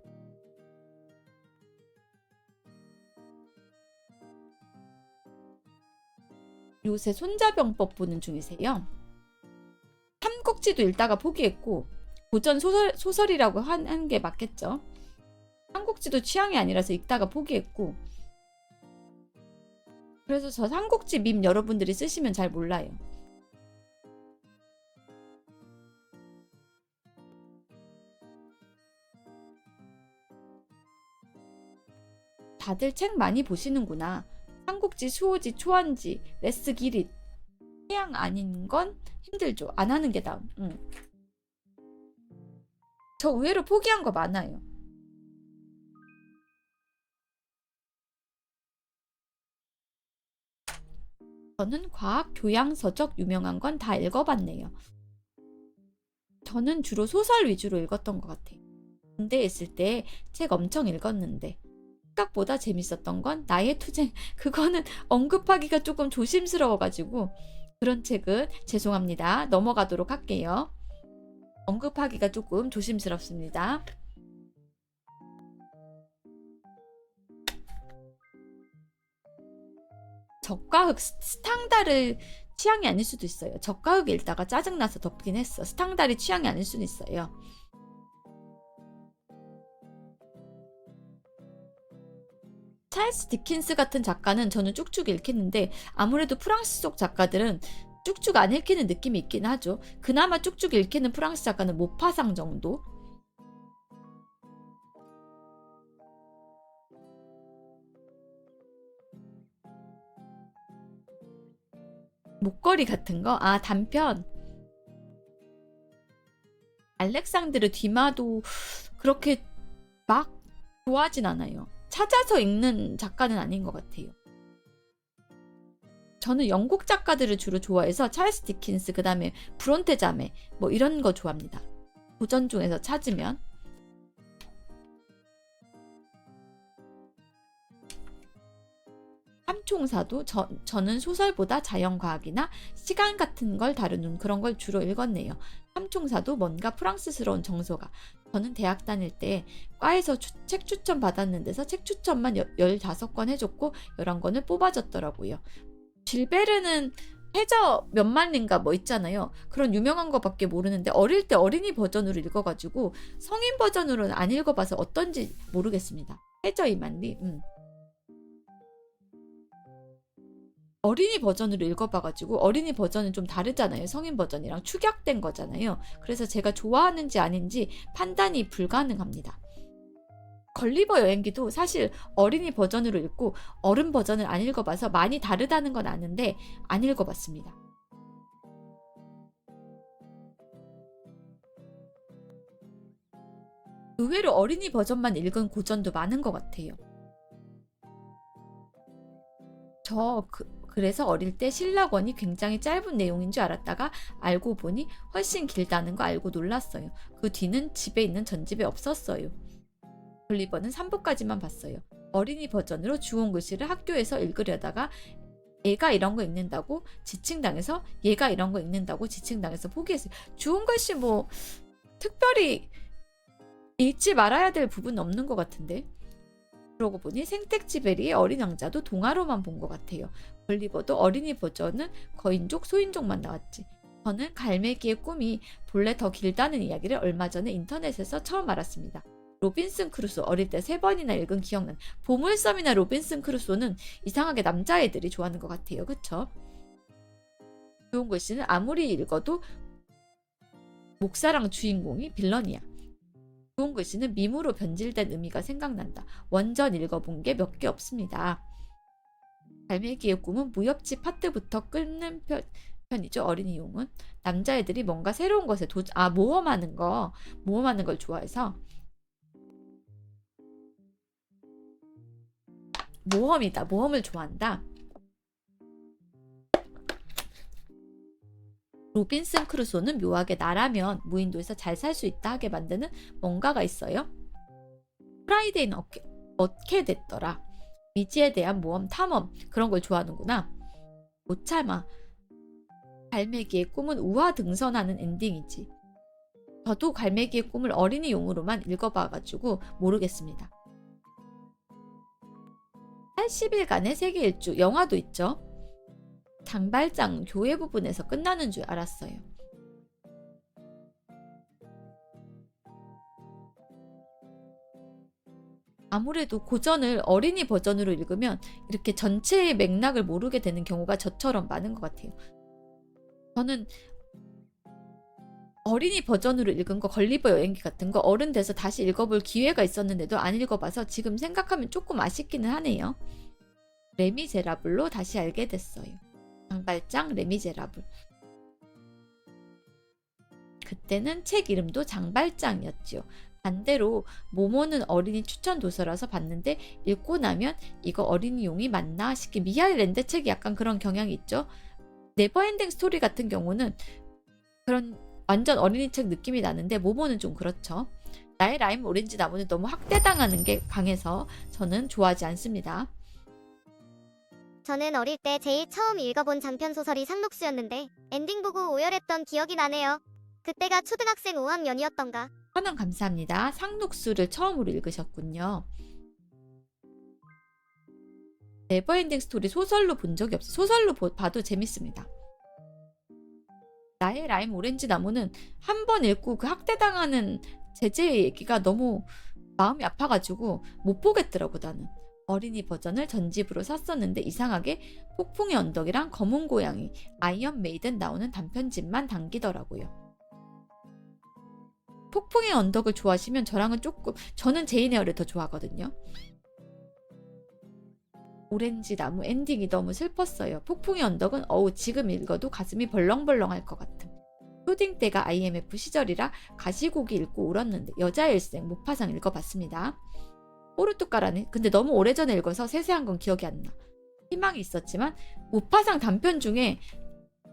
요새 손자병법 보는 중이세요? 삼국지도 읽다가 포기했고 고전 소설이라고 하는 게 맞겠죠. 삼국지도 취향이 아니라서 읽다가 포기했고 그래서 저 삼국지 밈 여러분들이 쓰시면 잘 몰라요. 다들 책 많이 보시는구나. 삼국지, 수호지, 초안지, 레스 기릿. 취향 아닌 건 힘들죠. 안 하는 게 나음. 저 의외로 포기한 거 많아요. 저는 과학 교양서적 유명한 건 다 읽어봤네요. 저는 주로 소설 위주로 읽었던 것 같아요. 군대에 있을 때 책 엄청 읽었는데 생각보다 재밌었던 건 나의 투쟁. 그거는 언급하기가 조금 조심스러워가지고 그런 책은 죄송합니다. 넘어가도록 할게요. 언급하기가 조금 조심스럽습니다. 적과흑 스탕다를 취향이 아닐 수도 있어요. 적과흑 읽다가 짜증나서 덮긴 했어. 스탕다리 취향이 아닐 수는 있어요. 찰스 디킨스 같은 작가는 저는 쭉쭉 읽겠는데 아무래도 프랑스 쪽 작가들은 쭉쭉 안 읽히는 느낌이 있긴 하죠. 그나마 쭉쭉 읽히는 프랑스 작가는 모파상 정도? 목걸이 같은 거? 아, 단편. 알렉산드르 뒤마도 그렇게 막 좋아하진 않아요. 찾아서 읽는 작가는 아닌 것 같아요. 저는 영국 작가들을 주로 좋아해서 찰스 디킨스, 그 다음에 브론테 자매 뭐 이런 거 좋아합니다. 고전 중에서 찾으면. 삼총사도 저는 소설보다 자연과학이나 시간 같은 걸 다루는 그런 걸 주로 읽었네요. 삼총사도 뭔가 프랑스스러운 정서가. 저는 대학 다닐 때 과에서 책 추천 받았는 데서 책 추천만 15권 해줬고 11권을 뽑아줬더라고요. 질베르는 해저 몇만 리인가 뭐 있잖아요. 그런 유명한 거밖에 모르는데 어릴 때 어린이 버전으로 읽어가지고 성인 버전으로는 안 읽어봐서 어떤지 모르겠습니다. 해저 2만 리. 어린이 버전으로 읽어봐가지고 어린이 버전은 좀 다르잖아요. 성인 버전이랑 축약된 거잖아요. 그래서 제가 좋아하는지 아닌지 판단이 불가능합니다. 걸리버 여행기도 사실 어린이 버전으로 읽고 어른 버전을 안 읽어봐서 많이 다르다는 건 아는데 안 읽어봤습니다. 의외로 어린이 버전만 읽은 고전도 많은 것 같아요. 그래서 어릴 때 신라권이 굉장히 짧은 내용인 줄 알았다가 알고 보니 훨씬 길다는 거 알고 놀랐어요. 그 뒤는 집에 있는 전집에 없었어요. 걸리버는 3부까지만 봤어요. 어린이 버전으로 주온 글씨를 학교에서 읽으려다가 얘가 이런 거 읽는다고 지칭당해서 얘가 이런 거 읽는다고 지칭당해서 포기했어요. 주온 글씨 뭐 특별히 읽지 말아야 될 부분 없는 것 같은데. 그러고 보니 생텍쥐베리의 어린 왕자도 동화로만 본 것 같아요. 걸리버도 어린이 버전은 거인족, 소인족만 나왔지. 저는 갈매기의 꿈이 본래 더 길다는 이야기를 얼마 전에 인터넷에서 처음 알았습니다. 로빈슨 크루소 어릴 때 3번이나 읽은 기억난. 보물섬이나 로빈슨 크루소는 이상하게 남자애들이 좋아하는 것 같아요. 그쵸? 좋은 글씨는 아무리 읽어도 목사랑 주인공이 빌런이야. 좋은 글씨는 밈으로 변질된 의미가 생각난다. 원전 읽어본 게 몇 개 없습니다. 갈매기의 꿈은 무협지 파트부터 끊는 편이죠. 어린이 용은. 남자애들이 뭔가 새로운 것에 모험하는 걸 좋아해서 모험을 좋아한다. 로빈슨 크루소는 묘하게 나라면 무인도에서 잘 살 수 있다 하게 만드는 뭔가가 있어요. 프라이데이는 어떻게 됐더라. 미지에 대한 모험, 탐험 그런 걸 좋아하는구나. 못 참아. 갈매기의 꿈은 우화등선하는 엔딩이지. 저도 갈매기의 꿈을 어린이 용으로만 읽어봐가지고 모르겠습니다. 80일간의 세계 일주 영화도 있죠. 장발장 교회 부분에서 끝나는 줄 알았어요. 아무래도 고전을 어린이 버전으로 읽으면 이렇게 전체의 맥락을 모르게 되는 경우가 저처럼 많은 것 같아요. 저는 어린이 버전으로 읽은 거 걸리버 여행기 같은 거 어른 돼서 다시 읽어볼 기회가 있었는데도 안 읽어봐서 지금 생각하면 조금 아쉽기는 하네요. 레미제라블로 다시 알게 됐어요. 장발장 레미제라블. 그때는 책 이름도 장발장이었지요. 반대로 모모는 어린이 추천 도서라서 봤는데 읽고 나면 이거 어린이용이 맞나 싶게 미하일 랜드 책이 약간 그런 경향이 있죠. 네버엔딩 스토리 같은 경우는 그런 완전 어린이 책 느낌이 나는데 모모는 좀 그렇죠. 나의 라임 오렌지 나무는 너무 학대당하는 게 강해서 저는 좋아하지 않습니다. 저는 어릴 때 제일 처음 읽어본 장편 소설이 상록수였는데 엔딩 보고 오열했던 기억이 나네요. 그때가 초등학생 5학년이었던가. 환원 감사합니다. 상록수를 처음으로 읽으셨군요. 네버엔딩 스토리 소설로 본 적이 없어요. 소설로 봐도 재밌습니다. 나의 라임 오렌지 나무는 한 번 읽고 그 학대당하는 제재의 얘기가 너무 마음이 아파가지고 못 보겠더라고 나는. 어린이 버전을 전집으로 샀었는데 이상하게 폭풍의 언덕이랑 검은 고양이, 아이언 메이든 나오는 단편집만 당기더라고요. 폭풍의 언덕을 좋아하시면 저랑은 조금, 저는 제인 에어를 더 좋아하거든요. 오렌지 나무 엔딩이 너무 슬펐어요. 폭풍의 언덕은 지금 읽어도 가슴이 벌렁벌렁할 것 같음. 초딩 때가 IMF 시절이라 가시고기 읽고 울었는데 여자의 일생 모파상 읽어봤습니다. 포르투갈라는 근데 너무 오래전에 읽어서 세세한 건 기억이 안 나. 희망이 있었지만 모파상 단편 중에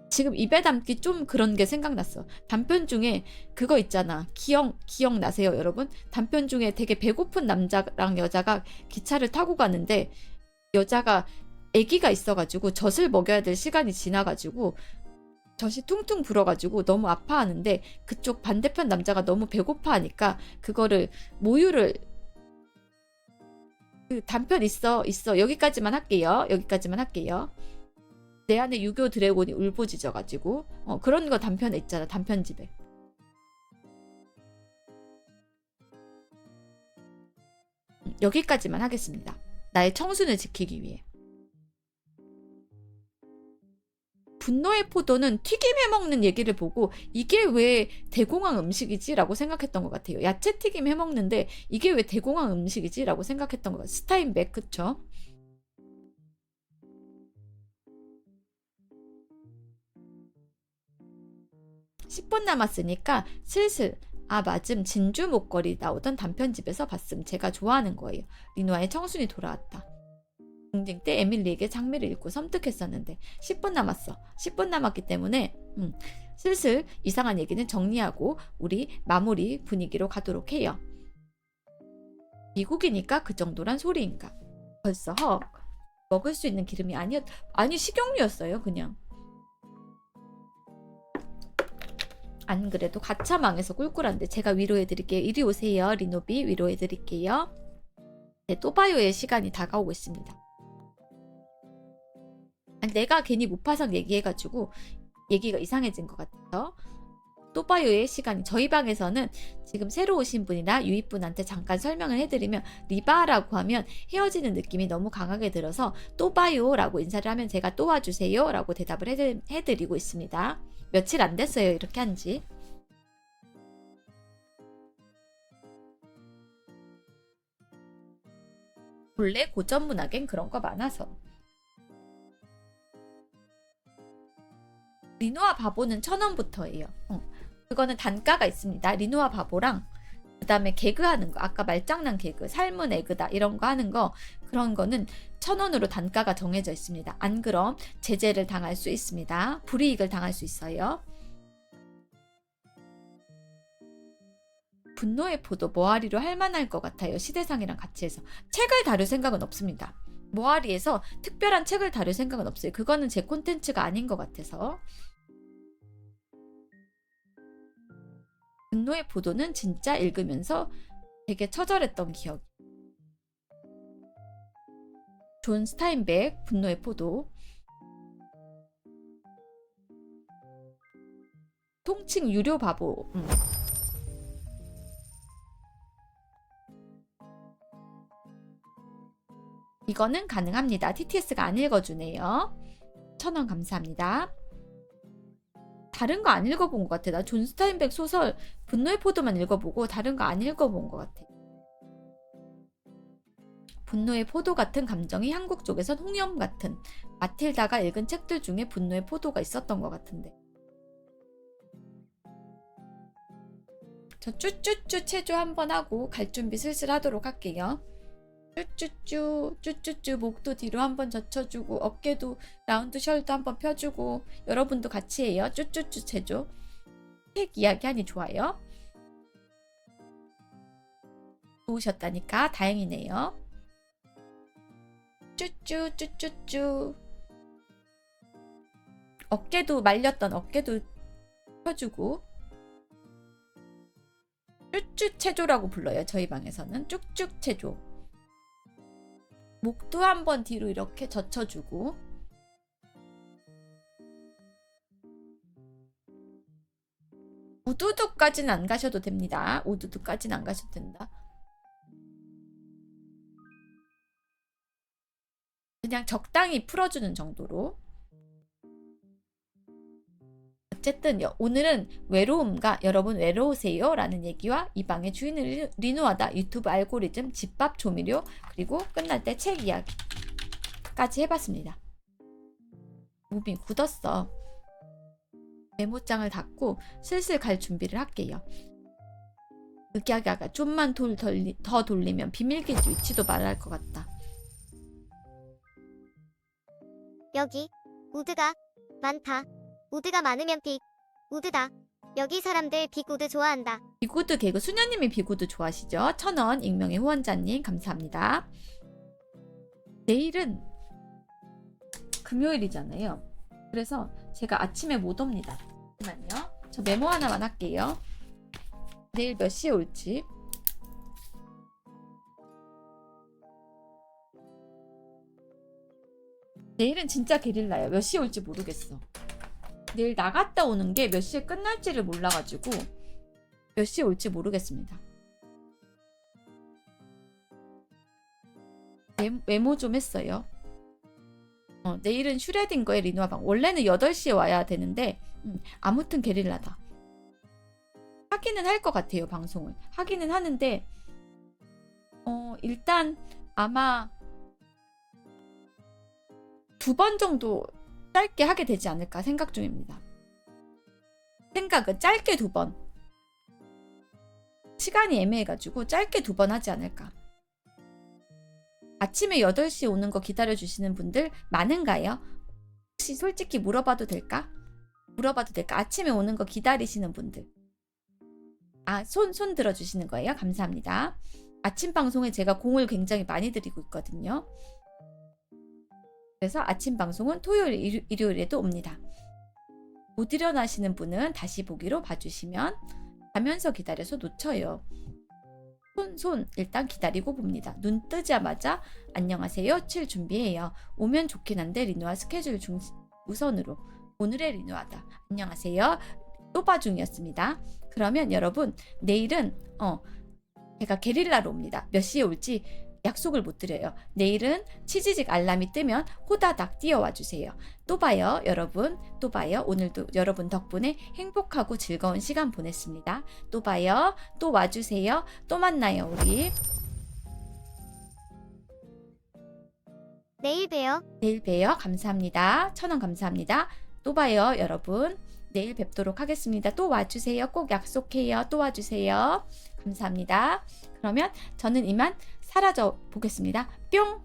지금 입에 담기 좀 그런 게 생각났어. 단편 중에 그거 있잖아. 기억나세요 여러분? 단편 중에 되게 배고픈 남자랑 여자가 기차를 타고 가는데 여자가 아기가 있어가지고 젖을 먹여야 될 시간이 지나가지고 젖이 퉁퉁 불어가지고 너무 아파하는데 그쪽 반대편 남자가 너무 배고파하니까 그거를 모유를 그 단편 있어 여기까지만 할게요. 내 안에 유교 드래곤이 울부짖어가지고 그런 거 단편에 있잖아. 단편집에 여기까지만 하겠습니다. 나의 청순을 지키기 위해. 분노의 포도는 튀김 해먹는 얘기를 보고 이게 왜 대공황 음식이지? 라고 생각했던 것 같아요. 야채 튀김 해먹는데 이게 왜 대공황 음식이지? 라고 생각했던 것 같아요. 스타인백 그쵸? (10분) 남았으니까 슬슬 맞음 진주 목걸이 나오던 단편집에서 봤음. 제가 좋아하는 거예요. 리노아의 청순이 돌아왔다. 중딩 때 에밀리에게 장미를 읽고 섬뜩했었는데 10분 남았어. 10분 남았기 때문에 슬슬 이상한 얘기는 정리하고 우리 마무리 분위기로 가도록 해요. 미국이니까 그 정도란 소리인가. 벌써 먹을 수 있는 기름이 아니 식용유였어요 그냥. 안 그래도 가차망에서 꿀꿀한데 제가 위로해드릴게요. 이리 오세요 리노비 위로해드릴게요. 네, 또바요의 시간이 다가오고 있습니다. 내가 괜히 무파상 얘기해가지고 얘기가 이상해진 것 같아요. 또바요의 시간이 저희 방에서는 지금 새로 오신 분이나 유입분한테 잠깐 설명을 해드리면 리바라고 하면 헤어지는 느낌이 너무 강하게 들어서 또바요라고 인사를 하면 제가 또 와주세요 라고 대답을 해드리고 있습니다. 며칠 안 됐어요 이렇게 한지. 본래 고전 문학엔 그런 거 많아서. 리노아 바보는 1,000원부터예요. 그거는 단가가 있습니다. 리노아 바보랑 그 다음에 개그하는 거 아까 말장난 개그 삶은 에그다 이런 거 하는 거 그런 거는 1,000원으로 단가가 정해져 있습니다. 안 그럼 제재를 당할 수 있습니다. 불이익을 당할 수 있어요. 분노의 포도 모아리로 할만할 것 같아요. 시대상이랑 같이 해서. 책을 다룰 생각은 없습니다. 모아리에서 특별한 책을 다룰 생각은 없어요. 그거는 제 콘텐츠가 아닌 것 같아서. 분노의 포도는 진짜 읽으면서 되게 처절했던 기억. 존 스타인백 분노의 포도. 통칭 유료 바보. 이거는 가능합니다. TTS가 안 읽어주네요. 1,000원 감사합니다. 다른 거 안 읽어본 것 같아. 나 존 스타인백 소설 분노의 포도만 읽어보고 다른 거 안 읽어본 것 같아. 분노의 포도 같은 감정이 한국 쪽에선 홍염 같은, 마틸다가 읽은 책들 중에 분노의 포도가 있었던 것 같은데. 저 쭈쭈쭈 체조 한번 하고 갈 준비 슬슬 하도록 할게요. 쭈쭈쭈 목도 뒤로 한번 젖혀주고 어깨도 라운드 숄더 한번 펴주고, 여러분도 같이 해요. 쭈쭈쭈 체조. 책 이야기하니 좋아요. 좋으셨다니까 다행이네요. 쭈쭈쭈쭈쭈. 어깨도 말렸던 어깨도 펴주고. 쭈쭈 체조라고 불러요. 저희 방에서는 쭉쭉 체조. 목도 한번 뒤로 이렇게 젖혀주고. 우두두까지는 안 가셔도 됩니다. 우두두까지는 안 가셔도 된다. 그냥 적당히 풀어주는 정도로. 어쨌든 오늘은 외로움과 여러분 외로우세요 라는 얘기와 이 방의 주인을 리누하다, 유튜브 알고리즘, 집밥 조미료, 그리고 끝날 때 책 이야기까지 해봤습니다. 몸이 굳었어. 메모장을 닫고 슬슬 갈 준비를 할게요. 흑야가가 좀만 더 돌리면 비밀기지 위치도 말할 것 같다. 여기 우드가 많다. 우드가 많으면 빅 우드다. 여기 사람들 빅우드 좋아한다. 비구드 개그 수녀님이 비구드 좋아하시죠? 1,000원 익명의 후원자님 감사합니다. 내일은 금요일이잖아요. 그래서 제가 아침에 못 옵니다. 잠시만요. 저 메모 하나만 할게요. 내일 몇 시에 올지. 내일은 진짜 게릴라예요. 몇 시에 올지 모르겠어. 내일 나갔다 오는 게 몇 시에 끝날지를 몰라가지고 몇 시에 올지 모르겠습니다. 메모 좀 했어요. 내일은 슈레딩거의 리누아방. 원래는 8시에 와야 되는데 아무튼 게릴라다. 하기는 할 것 같아요. 방송을 하기는 하는데 일단 아마 2번 정도 짧게 하게 되지 않을까 생각 중입니다. 생각은 짧게 2번. 시간이 애매해가지고 짧게 2번 하지 않을까. 아침에 8시에 오는 거 기다려주시는 분들 많은가요? 혹시 솔직히 물어봐도 될까? 아침에 오는 거 기다리시는 분들. 손 들어주시는 거예요? 감사합니다. 아침 방송에 제가 공을 굉장히 많이 들이고 있거든요. 그래서 아침 방송은 토요일, 일요일에도 옵니다. 못 일어나시는 분은 다시 보기로 봐주시면 자면서 기다려서 놓쳐요. 손 일단 기다리고 봅니다. 눈 뜨자마자 안녕하세요 칠 준비해요. 오면 좋긴 한데 리누아 스케줄 우선으로. 오늘의 리누아다. 안녕하세요. 또봐 중이었습니다. 그러면 여러분 내일은 제가 게릴라로 옵니다. 몇 시에 올지 약속을 못 드려요. 내일은 치지직 알람이 뜨면 호다닥 뛰어와 주세요. 또 봐요 여러분. 또 봐요. 오늘도 여러분 덕분에 행복하고 즐거운 시간 보냈습니다. 또 봐요. 또 와주세요. 또 만나요 우리. 내일 봬요. 내일 봬요. 감사합니다. 1,000원 감사합니다. 또 봐요 여러분. 내일 뵙도록 하겠습니다. 또 와주세요. 꼭 약속해요. 또 와주세요. 감사합니다. 그러면 저는 이만 사라져 보겠습니다. 뿅!